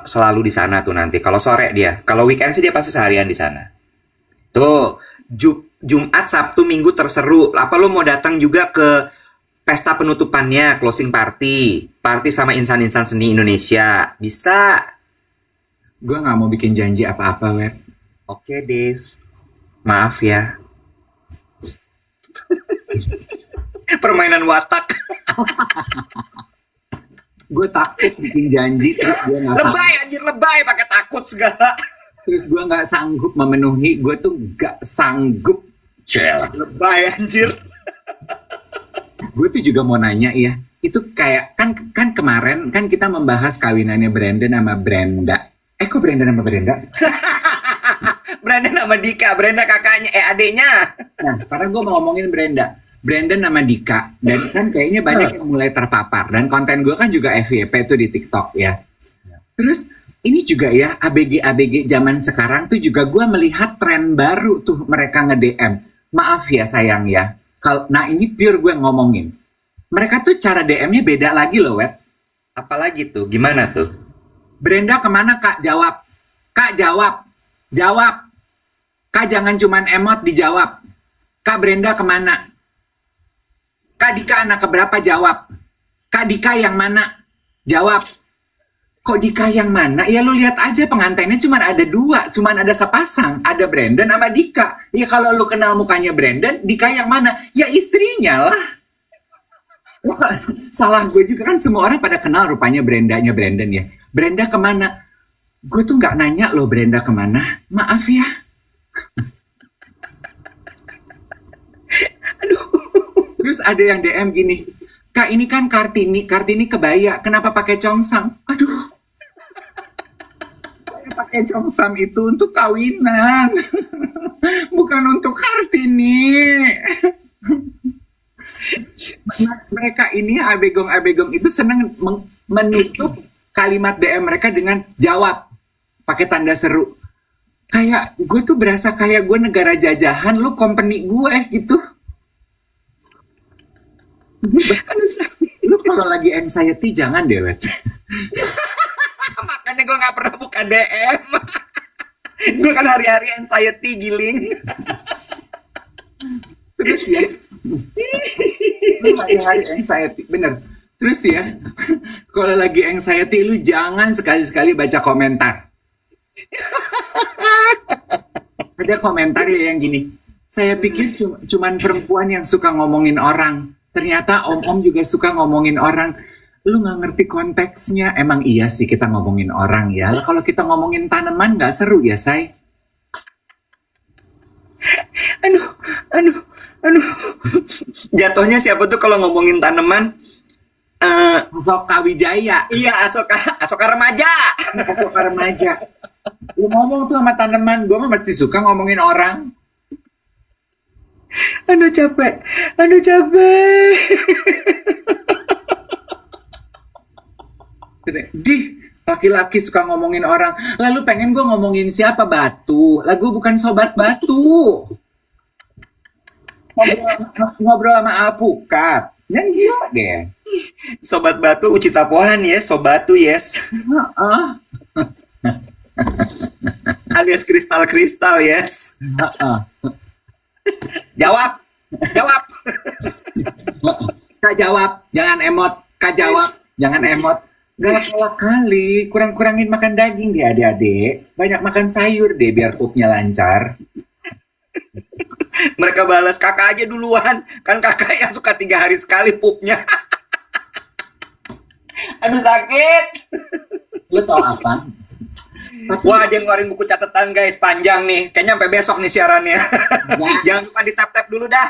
selalu di sana tuh nanti. Kalau sore dia, kalau weekend sih dia pasti seharian di sana. Tuh, Jumat, Sabtu, Minggu terseru. Apa lo mau datang juga ke pesta penutupannya, closing party sama insan-insan seni Indonesia? Bisa. Gue nggak mau bikin janji apa-apa, Web. Oke, Dave. Maaf ya. Permainan watak. Gue takut bikin janji terus gue nggak lebay pakai takut segala. Terus gue nggak sanggup memenuhi. Gue tuh nggak sanggup. Lebay anjir. Gue tuh juga mau nanya ya. Itu kayak kan kemarin kan kita membahas kawinannya Brandon sama Brenda. Kok Brandon sama Brenda? Brandon sama Dika, Brenda kakaknya, adeknya. Nah, karena gue mau ngomongin Brandon sama Dika. Dan kan kayaknya banyak yang mulai terpapar. Dan konten gue kan juga FYP tuh di TikTok ya. Terus ini juga ya, ABG-ABG zaman sekarang tuh juga gue melihat tren baru tuh mereka nge-DM. Maaf ya sayang ya. Nah ini pure gue ngomongin. Mereka tuh cara DM-nya beda lagi loh, Wet. Apalagi tuh? Gimana tuh? Brenda kemana kak? Jawab. Kak jawab. Jawab. Kak jangan cuman emot, dijawab. Kak Brenda kemana? Kak Dika anak keberapa? Jawab. Kak Dika yang mana? Jawab. Kok Dika yang mana? Ya lu lihat aja pengantinnya cuma ada 2, cuma ada sepasang, ada Brandon sama Dika. Ya kalau lu kenal mukanya Brandon, Dika yang mana? Ya istrinya lah. Salah gue juga kan, semua orang pada kenal rupanya Brendanya Brandon ya. Brenda kemana? Gue tuh nggak nanya loh Brenda kemana. Maaf ya. Aduh. Terus ada yang DM gini, Kak ini kan Kartini kebaya, kenapa pakai congsam? Aduh. Pakai congsam itu untuk kawinan, bukan untuk Kartini. Mereka ini abegong itu senang menutup kalimat DM mereka dengan jawab pakai tanda seru. Kayak gue tuh berasa kayak gue negara jajahan, lu company gue gitu. Lu kalau lagi anxiety jangan deh, Wet. Makanya gue gak pernah buka DM. Gue kan hari-hari anxiety, giling. Terus ya, lu hari-hari anxiety, bener. Terus ya, kalau lagi anxiety lu jangan sekali-sekali baca komentar. Ada komentar ya yang gini, saya pikir cuman perempuan yang suka ngomongin orang. Ternyata om-om juga suka ngomongin orang. Lu nggak ngerti konteksnya. Emang iya sih kita ngomongin orang ya. Lah kalau kita ngomongin tanaman nggak seru ya, say? Aduh. Jatuhnya siapa tuh kalau ngomongin tanaman? Asoka Wijaya. Iya, Asoka remaja. Asoka remaja. Lu ngomong tuh sama tanaman, gue mah mesti suka ngomongin orang. Aduh capek. Dih, laki-laki suka ngomongin orang. Lalu pengen gue ngomongin siapa? Batu. Lagu bukan sobat Batu. Ngobrol sama Alpukat. Yang gila deh. Sobat Batu Uci Tapohan yes, Sobatu yes. Alias kristal yes. Jawab. Kak jawab, jangan emot. Kak jawab, jangan emot. Gak kalah kali, kurang-kurangin makan daging deh adik-adik. Banyak makan sayur deh biar pupnya lancar. Mereka balas kakak aja duluan. Kan kakak yang suka 3 hari sekali pupnya. Aduh sakit. Lu tau apa? Wah, dia ngeluarin buku catatan guys, panjang nih. Kayaknya sampai besok nih siarannya. Jangan lupa di tap-tap dulu dah.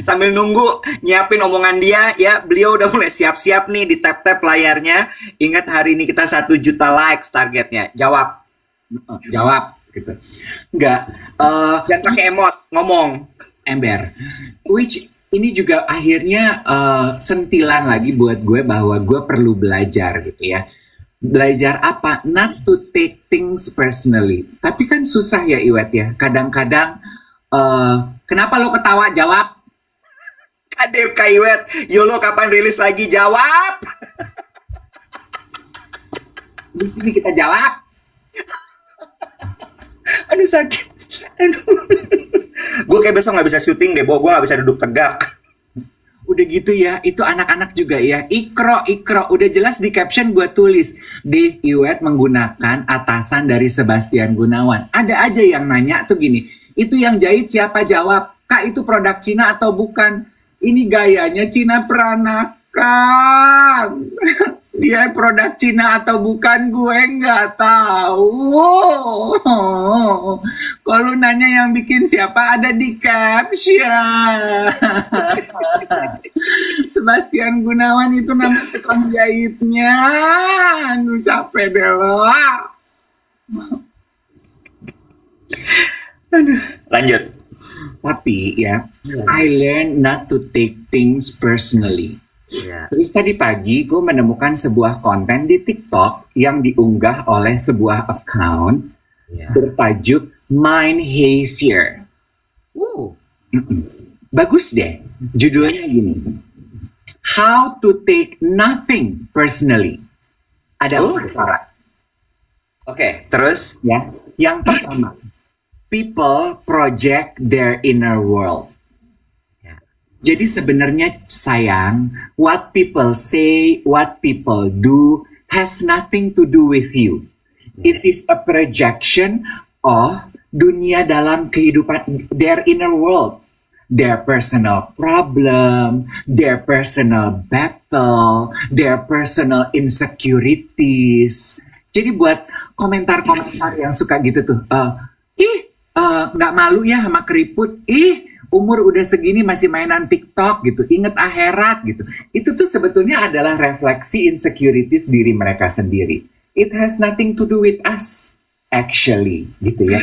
Sambil nunggu nyiapin omongan dia ya. Beliau udah mulai siap-siap nih di tap-tap layarnya. Ingat hari ini kita 1 juta likes targetnya. Jawab. Jawab gitu. Enggak. Jangan pakai emot, ngomong. Ember. Which ini juga akhirnya sentilan lagi buat gue bahwa gue perlu belajar gitu ya. Belajar apa? Not to take things personally. Tapi kan susah ya Iwet ya. Kadang-kadang kenapa lo ketawa? Jawab. Kadep Kak Iwet, Yolo kapan rilis lagi? Jawab. Di sini kita jawab. Aduh sakit. Aduh. Gue kayak besok nggak bisa syuting deh, gue nggak bisa duduk tegak. Udah gitu ya, itu anak-anak juga ya. Ikro, udah jelas di caption gue tulis. Dave Iwet menggunakan atasan dari Sebastian Gunawan. Ada aja yang nanya tuh gini, itu yang jahit siapa? Jawab, Kak itu produk Cina atau bukan? Ini gayanya Cina peranakan. Dia produk Cina atau bukan gue nggak tahu. Kalau nanya yang bikin siapa ada di caption. Sebastian Gunawan itu nama tukang jahitnya. Aduh, capek deh lo. Lanjut. Tapi ya, I learned not to take things personally. Ya. Terus tadi pagi gue menemukan sebuah konten di TikTok yang diunggah oleh sebuah account Ya. bertajuk Mind Behavior. Bagus deh, judulnya gini. How to take nothing personally. Ada empat cara. Oke, terus? Ya, yang pertama, people project their inner world. Ya. Jadi sebenarnya sayang, what people say, what people do has nothing to do with you. It is a projection of dunia dalam kehidupan, their inner world. Their personal problem, their personal battle, their personal insecurities. Jadi buat komentar-komentar yang suka gitu tuh, nggak malu ya sama keriput, umur udah segini masih mainan TikTok gitu, inget akhirat gitu. Itu tuh sebetulnya adalah refleksi insecurities diri mereka sendiri. It has nothing to do with us, actually, gitu ya.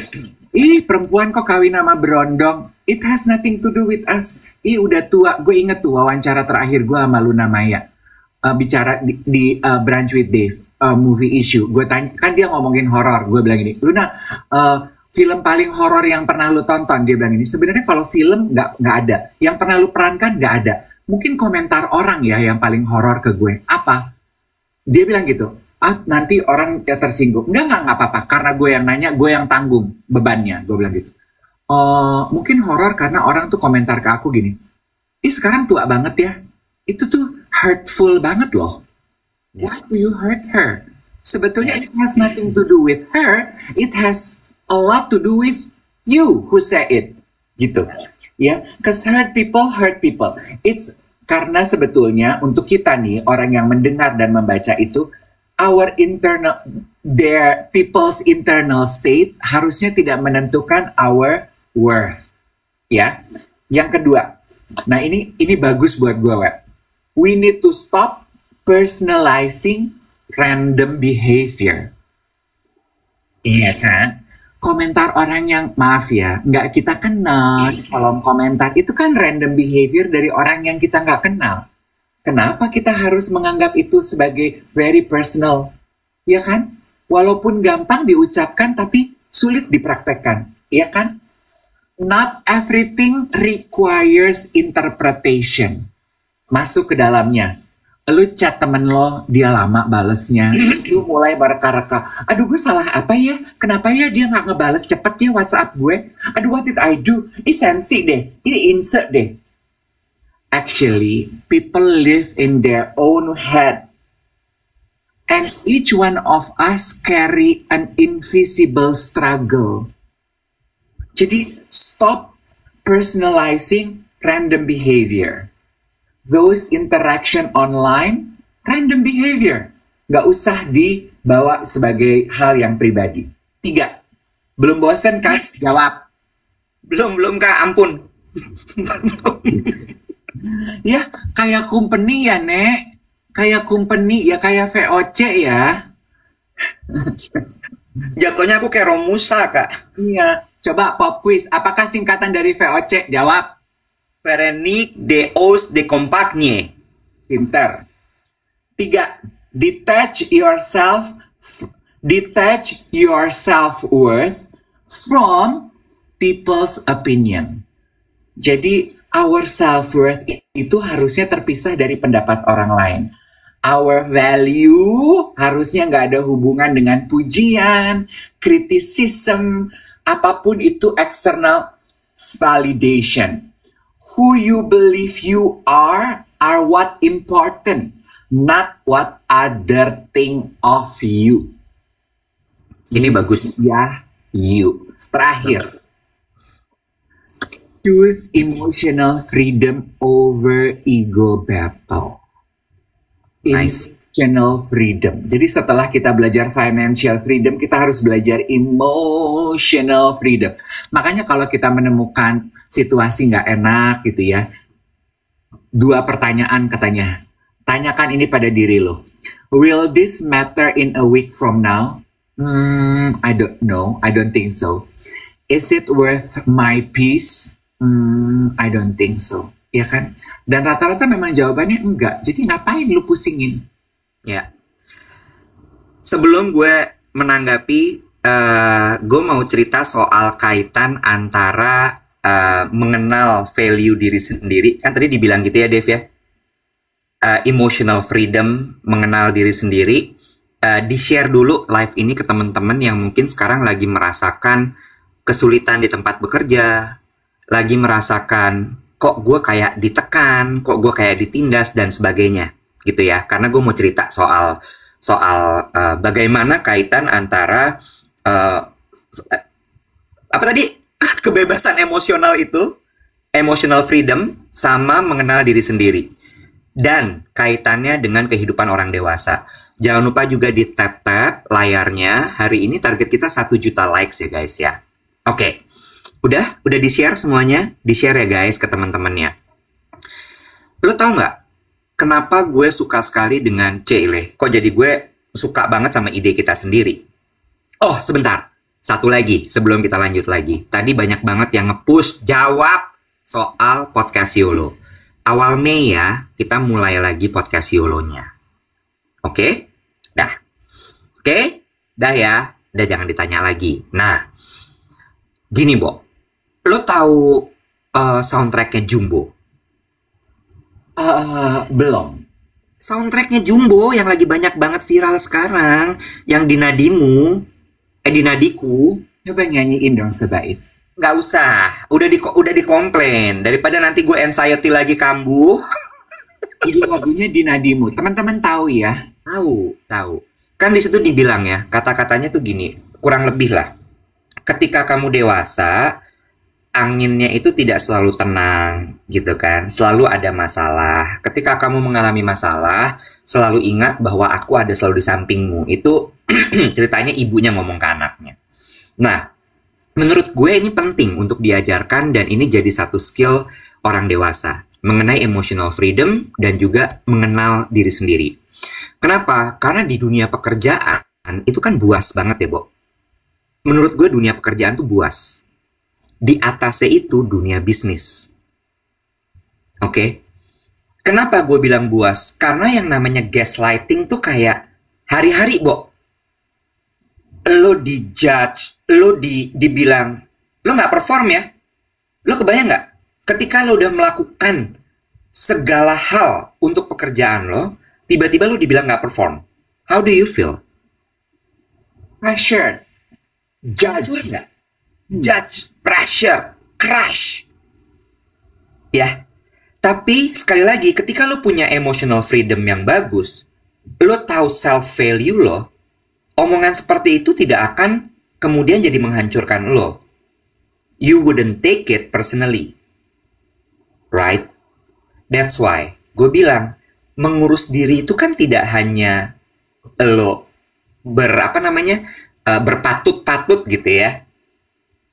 Perempuan kok kawin sama berondong. It has nothing to do with us. Udah tua. Gue inget tuh wawancara terakhir gue sama Luna Maya. Bicara di Brunch with Dave. Movie issue. Gue tanya, kan dia ngomongin horor. Gue bilang gini, Luna, film paling horor yang pernah lu tonton? Dia bilang ini, sebenarnya kalau film nggak ada. Yang pernah lu perankan nggak ada. Mungkin komentar orang ya yang paling horor ke gue. Apa? Dia bilang gitu. Nanti orang ya tersinggung. Enggak apa-apa. Karena gue yang nanya, gue yang tanggung bebannya. Gue bilang gitu. Mungkin horor karena orang tuh komentar ke aku gini. Sekarang tua banget ya. Itu tuh hurtful banget loh. Why do you hurt her? Sebetulnya it has nothing to do with her. It has a lot to do with you who say it. Gitu. Ya, cause hurt people. It's karena sebetulnya untuk kita nih, orang yang mendengar dan membaca itu, people's internal state harusnya tidak menentukan our worth. Ya. Yang kedua, nah ini bagus buat gue, Web. We need to stop personalizing random behavior. Iya kan? Komentar orang yang, maaf ya, nggak kita kenal, kolom komentar, itu kan random behavior dari orang yang kita nggak kenal. Kenapa kita harus menganggap itu sebagai very personal? Ya kan? Walaupun gampang diucapkan, tapi sulit dipraktekkan. Ya kan? Not everything requires interpretation. Masuk ke dalamnya. Lu chat temen lo, dia lama balesnya. Lu mulai bereka-reka. Aduh, gue salah apa ya? Kenapa ya dia nggak ngebales cepet ya WhatsApp gue? Aduh, what did I do? Sensi deh. Ini insert deh. Actually, people live in their own head. And each one of us carry an invisible struggle. Jadi, stop personalizing random behavior. Those interaction online, random behavior. Nggak usah dibawa sebagai hal yang pribadi. 3. Belum bosen kan? Jawab. Belum Kak, ampun. Ya, kayak company ya, Nek. Kayak company, ya kayak VOC ya. Jatuhnya aku kayak Romusa, Kak. Iya. Coba pop quiz. Apakah singkatan dari VOC? Jawab. Verenik de os de compagnie. Pinter. 3. Detach your self-worth from people's opinion. Jadi, our self-worth itu harusnya terpisah dari pendapat orang lain. Our value harusnya nggak ada hubungan dengan pujian, criticism, apapun itu external validation. Who you believe you are what important, not what other think of you. Ini bagus. Ya, you. Terakhir. Choose emotional freedom over ego battle. Nice. Emotional freedom. Jadi setelah kita belajar financial freedom, kita harus belajar emotional freedom. Makanya kalau kita menemukan situasi nggak enak gitu ya, 2 pertanyaan katanya. Tanyakan ini pada diri lo. Will this matter in a week from now? I don't know. I don't think so. Is it worth my peace? I don't think so. ya kan? Dan rata-rata memang jawabannya enggak. Jadi ngapain lu pusingin? Ya. Sebelum gue menanggapi, gue mau cerita soal kaitan antara mengenal value diri sendiri. Kan tadi dibilang gitu ya, Dev ya. Emotional freedom, mengenal diri sendiri. Di-share dulu live ini ke teman-teman yang mungkin sekarang lagi merasakan kesulitan di tempat bekerja, lagi merasakan kok gue kayak ditekan, kok gue kayak ditindas dan sebagainya, gitu ya. Karena gue mau cerita soal bagaimana kaitan antara apa tadi kebebasan emosional itu, emotional freedom, sama mengenal diri sendiri, dan kaitannya dengan kehidupan orang dewasa. Jangan lupa juga di tap layarnya. Hari ini target kita 1 juta likes ya guys ya. Oke. Udah di-share semuanya? Di-share ya guys ke teman-temannya. Lo tau nggak kenapa gue suka sekali dengan Cile? Kok jadi gue suka banget sama ide kita sendiri? Oh, sebentar. Satu lagi sebelum kita lanjut lagi. Tadi banyak banget yang nge-push jawab soal podcast YOLO. Awal Mei ya, kita mulai lagi podcast YOLO-nya. Oke? Dah. Oke? Dah ya. Udah jangan ditanya lagi. Nah, gini, Bo. Lo tahu soundtracknya Jumbo? Belum. Soundtracknya Jumbo yang lagi banyak banget viral sekarang, yang di nadimu, di nadiku. Coba nyanyiin dong sebait. Nggak usah, udah dikomplain. Daripada nanti gue anxiety lagi kambuh. Jadi lagunya di nadimu. Teman-teman tahu ya? Tahu. Kan di situ dibilang ya, kata-katanya tuh gini, kurang lebih lah. Ketika kamu dewasa, anginnya itu tidak selalu tenang, gitu kan. Selalu ada masalah. Ketika kamu mengalami masalah, selalu ingat bahwa aku ada selalu di sampingmu. Itu ceritanya ibunya ngomong ke anaknya. Nah, menurut gue ini penting untuk diajarkan dan ini jadi satu skill orang dewasa. Mengenai emotional freedom dan juga mengenal diri sendiri. Kenapa? Karena di dunia pekerjaan itu kan buas banget ya, Bo. Menurut gue dunia pekerjaan tuh buas. Di atasnya itu dunia bisnis. Oke? Kenapa gue bilang buas? Karena yang namanya gaslighting tuh kayak hari-hari, Bo. Lo dijudge, lo dibilang, lo nggak perform ya? Lo kebayang nggak? Ketika lo udah melakukan segala hal untuk pekerjaan lo, tiba-tiba lo dibilang nggak perform. How do you feel? Pressure. Judge nggak? Judge, pressure, crush. Ya. Tapi sekali lagi, ketika lo punya emotional freedom yang bagus, lo tahu self value lo, omongan seperti itu tidak akan kemudian jadi menghancurkan lo. You wouldn't take it personally. Right? That's why gue bilang, mengurus diri itu kan tidak hanya lo berpatut-patut gitu ya.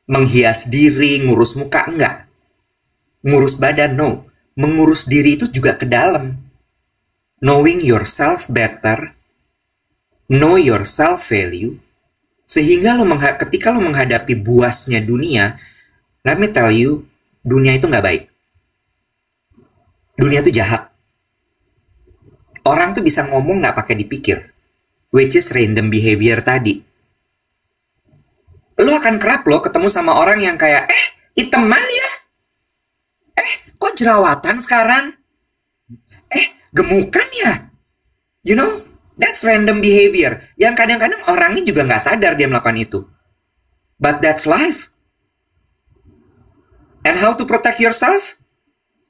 Menghias diri, ngurus muka, enggak. Ngurus badan, no. Mengurus diri itu juga ke dalam. Knowing yourself better, know your self value, sehingga ketika lo menghadapi buasnya dunia, let me tell you, dunia itu nggak baik. Dunia itu jahat. Orang tuh bisa ngomong nggak pakai dipikir, which is random behavior tadi. Lo akan kerap lo ketemu sama orang yang kayak, iteman ya? Kok jerawatan sekarang? Gemukan ya? You know, that's random behavior. Yang kadang-kadang orangnya juga nggak sadar dia melakukan itu. But that's life. And how to protect yourself?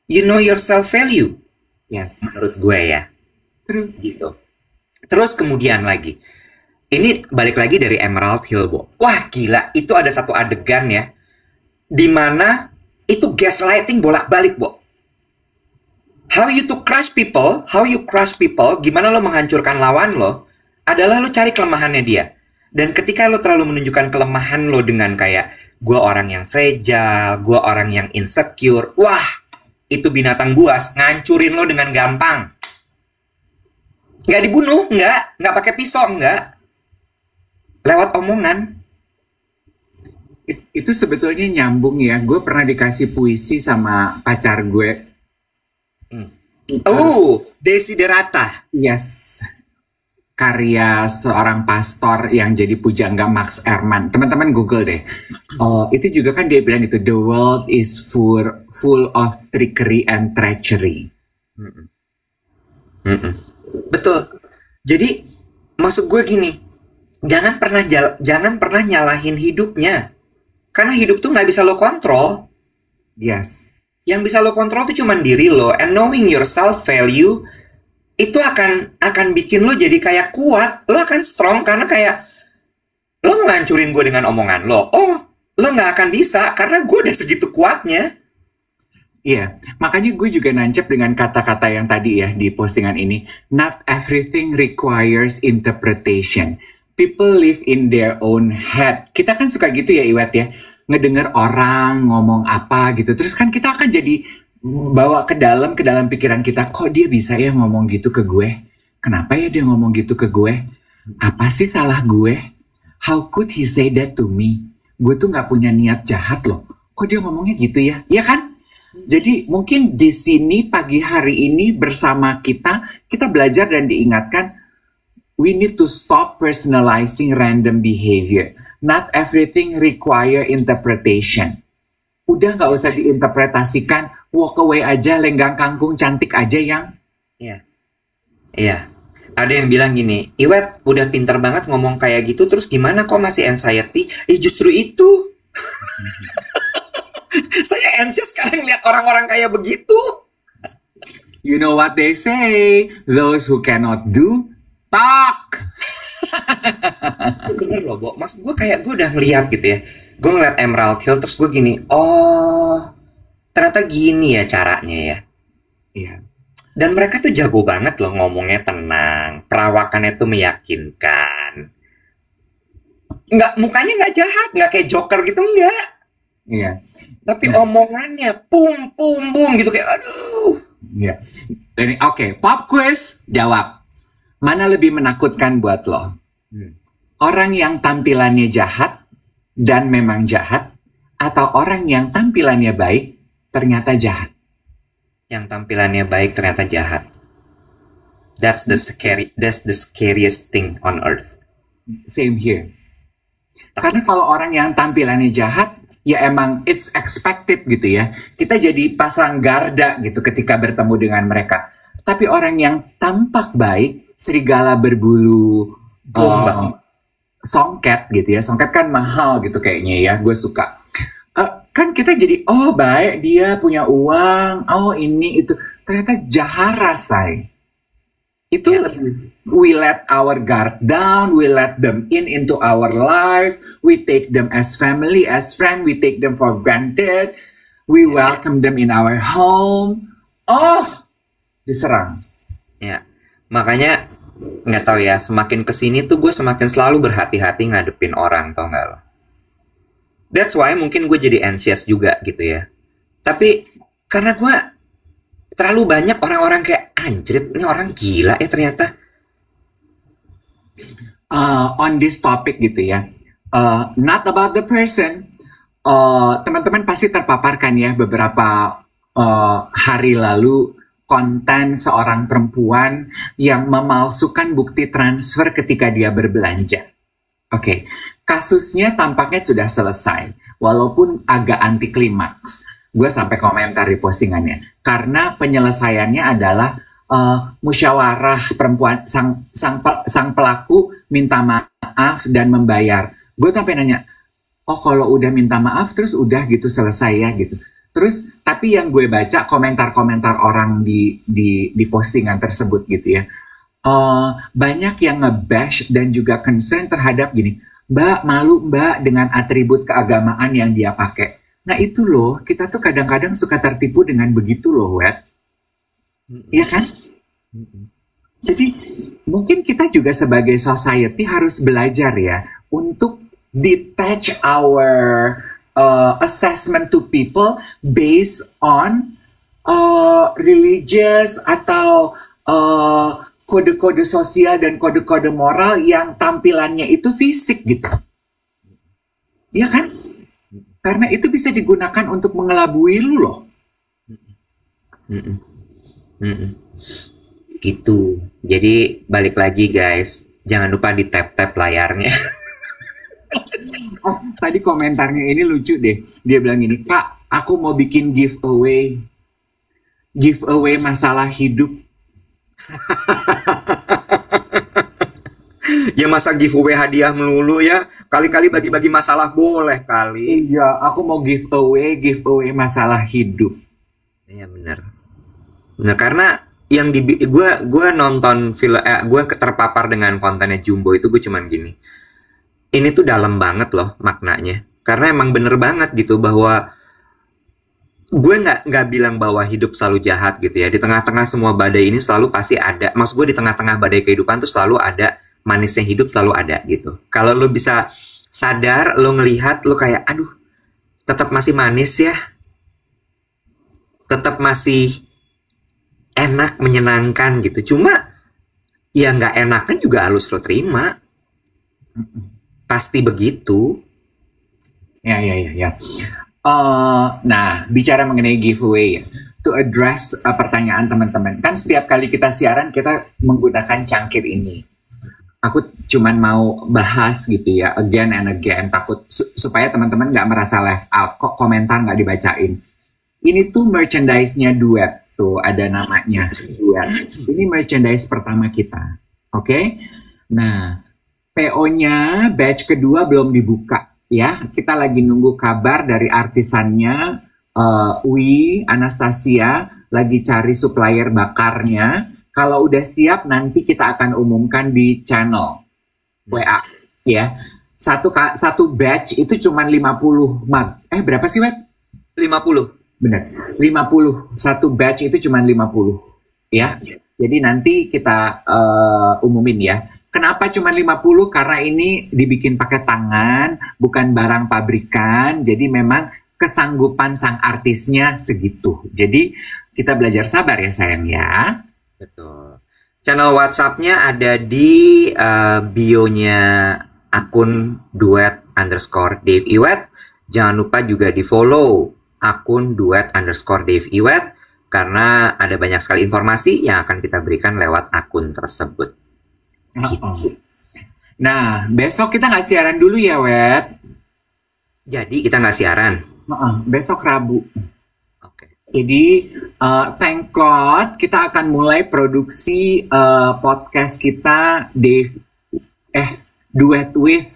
You know your self value. Yes. Menurut gue ya. True. Gitu. Terus kemudian lagi. Ini balik lagi dari Emerald Hill, Bo. Wah, gila. Itu ada satu adegan ya. Dimana itu gaslighting bolak-balik, Bo. How you crush people, gimana lo menghancurkan lawan lo, adalah lo cari kelemahannya dia. Dan ketika lo terlalu menunjukkan kelemahan lo dengan kayak, gue orang yang fragile, gue orang yang insecure, wah, itu binatang buas, ngancurin lo dengan gampang. Nggak dibunuh, nggak pakai pisau, nggak. Lewat omongan. Itu sebetulnya nyambung ya. Gue pernah dikasih puisi sama pacar gue. Hmm. Oh, Desiderata. Yes, karya seorang pastor yang jadi pujangga Max Ehrmann. Teman-teman Google deh. Itu juga kan dia bilang gitu, the world is full of trickery and treachery. Mm-mm. Betul. Jadi maksud gue gini, jangan pernah nyalahin hidupnya, karena hidup tuh nggak bisa lo kontrol. Yes. Yang bisa lo kontrol tuh cuman diri lo, and knowing your self value itu akan bikin lo jadi kayak kuat. Lo akan strong karena kayak lo mau ngancurin gue dengan omongan lo. Oh, lo nggak akan bisa karena gue udah segitu kuatnya. Iya, makanya gue juga nancep dengan kata-kata yang tadi ya di postingan ini. Not everything requires interpretation. People live in their own head. Kita kan suka gitu ya Iwet ya, ngedenger orang ngomong apa gitu. Terus kan kita akan jadi bawa ke dalam pikiran kita, kok dia bisa ya ngomong gitu ke gue? Kenapa ya dia ngomong gitu ke gue? Apa sih salah gue? How could he say that to me? Gue tuh nggak punya niat jahat loh. Kok dia ngomongnya gitu ya? Iya kan? Jadi mungkin di sini pagi hari ini bersama kita belajar dan diingatkan, we need to stop personalizing random behavior. Not everything require interpretation. Udah nggak usah diinterpretasikan, walk away aja, lenggang kangkung cantik aja yang. Iya, iya. Ada yang bilang gini, Iwet udah pinter banget ngomong kayak gitu, terus gimana kok masih anxiety? Justru itu. Saya anxious sekarang lihat orang-orang kayak begitu. You know what they say, those who cannot do, talk. Bener loh, Bo. Maksud gue kayak gue udah ngeliat gitu ya. Gue ngeliat Emerald Hill, terus gue gini, oh, ternyata gini ya caranya ya. Iya. Dan mereka tuh jago banget loh ngomongnya tenang, perawakannya tuh meyakinkan. Nggak, mukanya nggak jahat, nggak kayak Joker gitu, enggak. Iya. Tapi omongannya pum pum bum gitu kayak aduh. Iya. Oke, pop quiz, jawab. Mana lebih menakutkan buat lo? Orang yang tampilannya jahat dan memang jahat, atau orang yang tampilannya baik ternyata jahat? Yang tampilannya baik ternyata jahat. That's the scariest thing on earth. Same here. Karena kalau orang yang tampilannya jahat, ya emang it's expected gitu ya. Kita jadi pasang garda gitu ketika bertemu dengan mereka. Tapi orang yang tampak baik, serigala berbulu songket gitu ya. Songket kan mahal gitu kayaknya ya. Gue suka. Kan kita jadi, oh baik dia punya uang, oh ini itu. Ternyata jahara, say. Itu we let our guard down, we let them into our life, we take them as family, as friend, we take them for granted, we welcome them in our home. Oh, diserang. Ya, makanya nggak tahu ya, semakin kesini tuh gue semakin selalu berhati-hati ngadepin orang, tau nggak lo? That's why mungkin gue jadi anxious juga gitu ya. Tapi karena gue terlalu banyak orang-orang kayak anjrit, ini orang gila ya ternyata. On this topic gitu ya, not about the person. Teman-teman pasti terpaparkan ya beberapa hari lalu konten seorang perempuan yang memalsukan bukti transfer ketika dia berbelanja. Oke, kasusnya tampaknya sudah selesai, walaupun agak anti klimaks. Gue sampai komentar di postingannya, karena penyelesaiannya adalah musyawarah perempuan, sang pelaku minta maaf dan membayar. Gue sampai nanya, oh kalau udah minta maaf terus udah gitu selesai ya gitu. Terus tapi yang gue baca komentar-komentar orang di postingan tersebut gitu ya, banyak yang nge-bash dan juga concern terhadap gini, Mbak malu Mbak dengan atribut keagamaan yang dia pakai. Nah itu loh, kita tuh kadang-kadang suka tertipu dengan begitu loh, Wet. Iya kan? Jadi mungkin kita juga sebagai society harus belajar ya untuk detach our assessment to people based on religious atau kode-kode sosial dan kode-kode moral yang tampilannya itu fisik gitu. Iya kan? Karena itu bisa digunakan untuk mengelabui lu loh. Mm-mm. Gitu. Jadi balik lagi guys, jangan lupa di tap-tap layarnya. Oh, tadi komentarnya ini lucu deh. Dia bilang gini, Kak, aku mau bikin giveaway masalah hidup. Ya masa giveaway hadiah melulu ya? Kali-kali bagi-bagi masalah boleh kali. Iya, aku mau giveaway masalah hidup. Iya bener. Bener karena yang di gue nonton film, gue terpapar dengan kontennya Jumbo itu gue cuman gini. Ini tuh dalam banget loh maknanya. Karena emang bener banget gitu bahwa gue nggak bilang bahwa hidup selalu jahat gitu ya. Di tengah-tengah semua badai ini selalu pasti ada. Maksud gue di tengah-tengah badai kehidupan tuh selalu ada manisnya hidup, selalu ada gitu. Kalau lo bisa sadar, lo ngelihat, lo kayak aduh, tetap masih manis ya, tetap masih enak, menyenangkan gitu. Cuma ya nggak enaknya juga harus lo terima. Pasti begitu. Ya. Nah, bicara mengenai giveaway ya, to address pertanyaan teman-teman. Kan setiap kali kita siaran, kita menggunakan cangkir ini. Aku cuman mau bahas gitu ya, again and again, takut supaya teman-teman nggak merasa left out, kok komentar nggak dibacain. Ini tuh merchandise-nya Duet, tuh ada namanya Duet. Ini merchandise pertama kita, oke? Nah, PO-nya batch kedua belum dibuka ya. Kita lagi nunggu kabar dari artisannya, Anastasia lagi cari supplier bakarnya. Kalau udah siap nanti kita akan umumkan di channel WA ya. Satu batch itu cuma 50 mug. Berapa sih, Web? 50. Bener. 50. Satu batch itu cuma 50 ya. Jadi nanti kita umumin ya. Kenapa cuma 50? Karena ini dibikin pakai tangan, bukan barang pabrikan. Jadi memang kesanggupan sang artisnya segitu. Jadi kita belajar sabar ya sayang ya. Betul. Channel WhatsApp-nya ada di bio-nya akun duet_Dave Iwet. Jangan lupa juga di follow akun duet_Dave Iwet karena ada banyak sekali informasi yang akan kita berikan lewat akun tersebut. Gitu. Nah, besok kita nggak siaran dulu ya, Wet? Jadi kita nggak siaran. Besok Rabu. Oke. Jadi, thank God kita akan mulai produksi podcast kita Duet with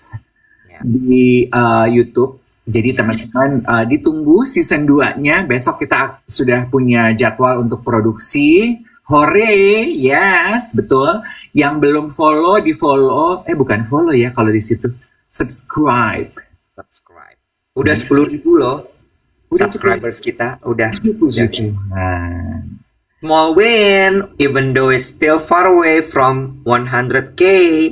di YouTube. Jadi teman-teman ditunggu season 2-nya. Besok kita sudah punya jadwal untuk produksi. Hore, yes, betul. Yang belum follow, di follow. Bukan follow ya kalau di situ. Subscribe. Udah 10.000 loh. Subscribers kita udah. Small win, even though it's still far away from 100K,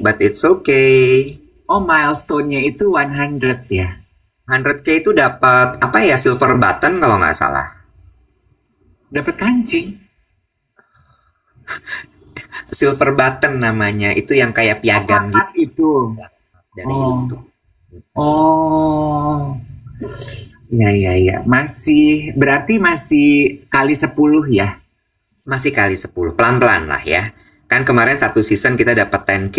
but it's okay. Oh, milestone-nya itu 100 ya? 100K itu dapat apa ya, silver button kalau nggak salah. Dapat kancing. Silver button namanya, itu yang kayak piagam gitu. Dari YouTube. Oh. Ya. Berarti masih kali 10 ya? Masih kali 10, pelan-pelan lah ya. Kan kemarin satu season kita dapat 10K,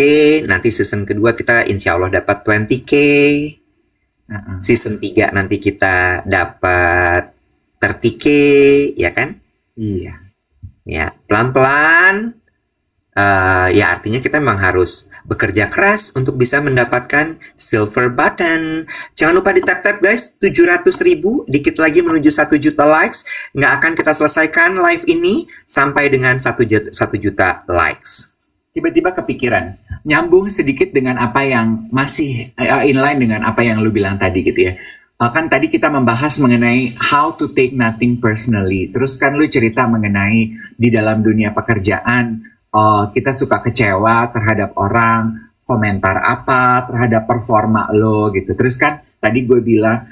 nanti season kedua kita insya Allah dapat 20K. Season 3 nanti kita dapat 30K, ya kan? Iya. Ya, pelan-pelan. Ya artinya kita memang harus bekerja keras untuk bisa mendapatkan silver button. Jangan lupa di tap-tap guys, 700.000, dikit lagi menuju 1 juta likes. Nggak akan kita selesaikan live ini sampai dengan 1 juta likes. Tiba-tiba kepikiran, nyambung sedikit dengan apa yang masih inline dengan apa yang lu bilang tadi gitu ya. Kan tadi kita membahas mengenai how to take nothing personally. Terus kan lu cerita mengenai di dalam dunia pekerjaan, kita suka kecewa terhadap orang, komentar apa terhadap performa lo gitu. Terus kan tadi gue bilang,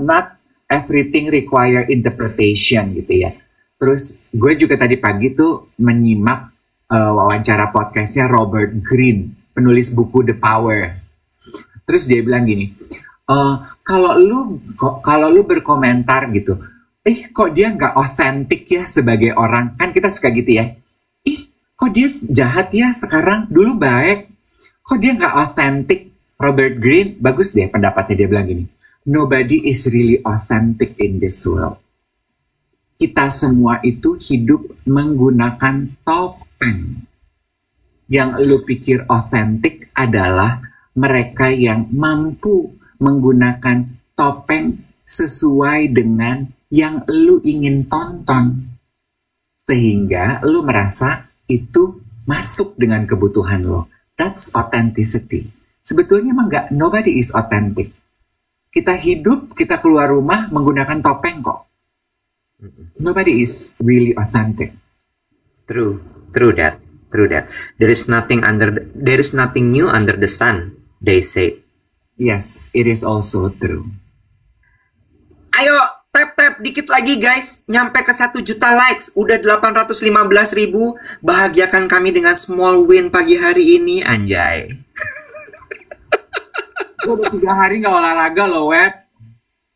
not everything require interpretation gitu ya. Terus gue juga tadi pagi tuh menyimak wawancara podcastnya Robert Greene, penulis buku The Power. Terus dia bilang gini, kalau lu berkomentar gitu, kok dia nggak otentik ya sebagai orang. Kan kita suka gitu ya. Kok dia jahat ya sekarang, dulu baik. Kok dia nggak otentik. Robert Greene, bagus deh pendapatnya, dia bilang gini. Nobody is really authentic in this world. Kita semua itu hidup menggunakan topeng. Yang lu pikir otentik adalah mereka yang mampu menggunakan topeng sesuai dengan yang lu ingin tonton. Sehingga lu merasa itu masuk dengan kebutuhan lo. That's authenticity. Sebetulnya emang nggak, nobody is authentic. Kita hidup, kita keluar rumah menggunakan topeng kok. Nobody is really authentic. True that. There is nothing new under the sun, they say. Yes, it is also true. Ayo, tap dikit lagi guys, nyampe ke 1 juta likes, udah 815.000. Bahagiakan kami dengan small win pagi hari ini, anjay. Gue udah 3 hari gak olahraga loh, Wet.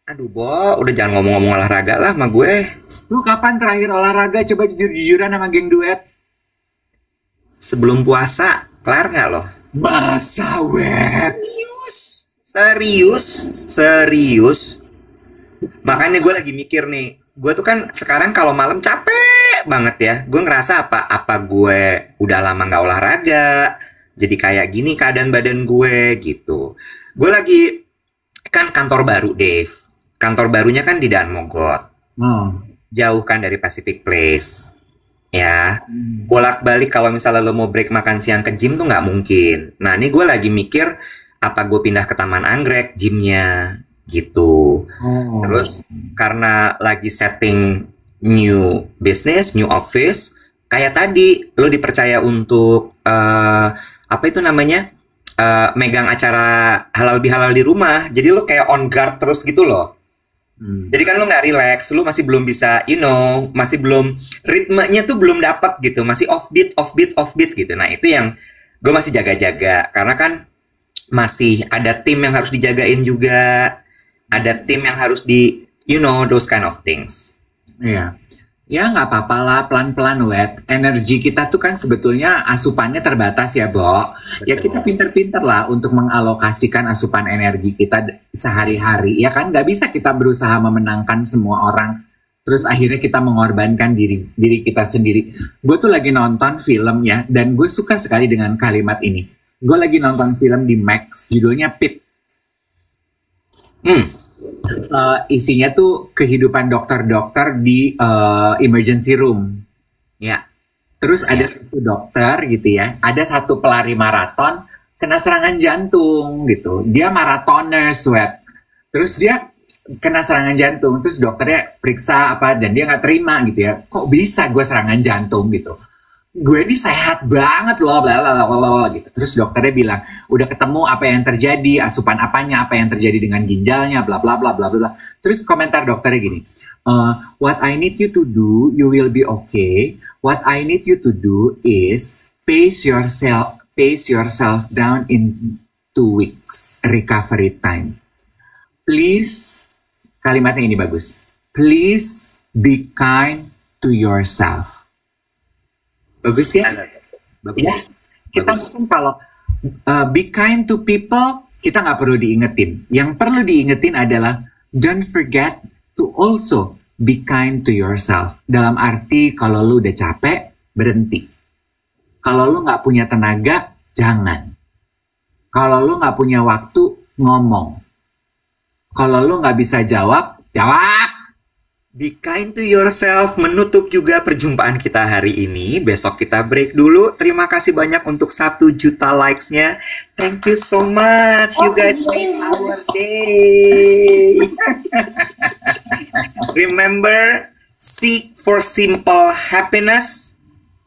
Aduh, Bo, udah jangan ngomong-ngomong olahraga lah sama gue. Lu kapan terakhir olahraga? Coba jujur-jujuran sama geng duet. Sebelum puasa, kelar nggak lo? Masa, Wet? Serius. Makanya gue lagi mikir nih, gue tuh kan sekarang kalau malam capek banget ya. Gue ngerasa apa gue udah lama nggak olahraga, jadi kayak gini keadaan badan gue gitu. Gue lagi kan kantor baru, Dave. Kantor barunya kan di Daan Mogot. Jauh kan dari Pacific Place. Ya, bolak-balik kalau misalnya lo mau break makan siang ke gym tuh nggak mungkin. Nah, ini gue lagi mikir apa gue pindah ke Taman Anggrek gymnya gitu. Terus karena lagi setting new business, new office, kayak tadi lo dipercaya untuk apa itu namanya megang acara halal bihalal di rumah. Jadi lo kayak on guard terus gitu loh. Jadi kan lo nggak relax, lo masih belum bisa, masih belum, ritmenya tuh belum dapat gitu, masih offbeat gitu. Nah itu yang gue masih jaga-jaga, karena kan masih ada tim yang harus dijagain juga, ada tim yang harus those kind of things. Iya. Ya nggak apa-apa lah, pelan-pelan, Wet. Energi kita tuh kan sebetulnya asupannya terbatas ya, Bo. Ya kita pinter-pinter lah untuk mengalokasikan asupan energi kita sehari-hari. Ya kan nggak bisa kita berusaha memenangkan semua orang, terus akhirnya kita mengorbankan diri kita sendiri. Gue tuh lagi nonton film ya, dan gue suka sekali dengan kalimat ini. Gue lagi nonton film di Max, judulnya Pit. Isinya tuh kehidupan dokter-dokter di emergency room. Ya. Terus ada satu dokter gitu ya, ada satu pelari maraton kena serangan jantung gitu. Dia maratoner, Sweat. Terus dia kena serangan jantung, terus dokternya periksa apa dan dia nggak terima gitu ya. Kok bisa gue serangan jantung gitu? Gue ini sehat banget loh, bla bla bla gitu. Terus dokternya bilang, udah ketemu apa yang terjadi, asupan apanya, apa yang terjadi dengan ginjalnya, bla bla bla bla bla. Terus komentar dokternya gini, what I need you to do, you will be okay. What I need you to do is pace yourself down in 2 weeks recovery time. Please, kalimatnya ini bagus. Please be kind to yourself. Bagus ya? Bagus. Ya, kita mungkin kalau be kind to people, kita nggak perlu diingetin. Yang perlu diingetin adalah don't forget to also be kind to yourself. Dalam arti kalau lu udah capek, berhenti. Kalau lu nggak punya tenaga, jangan. Kalau lu nggak punya waktu, ngomong. Kalau lu nggak bisa jawab, jawab. Be kind to yourself menutup juga perjumpaan kita hari ini. Besok kita break dulu. Terima kasih banyak untuk 1 juta likes-nya. Thank you so much. You guys made our day. Remember, seek for simple happiness.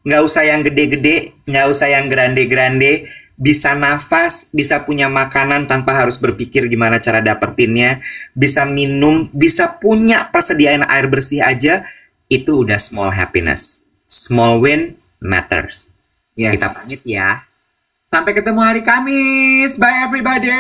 Nggak usah yang gede-gede, nggak usah yang grande-grande. Bisa nafas, bisa punya makanan tanpa harus berpikir gimana cara dapetinnya, bisa minum, bisa punya persediaan air bersih aja, itu udah small happiness. Small win matters. Yes. Kita pamit ya. Sampai ketemu hari Kamis. Bye everybody.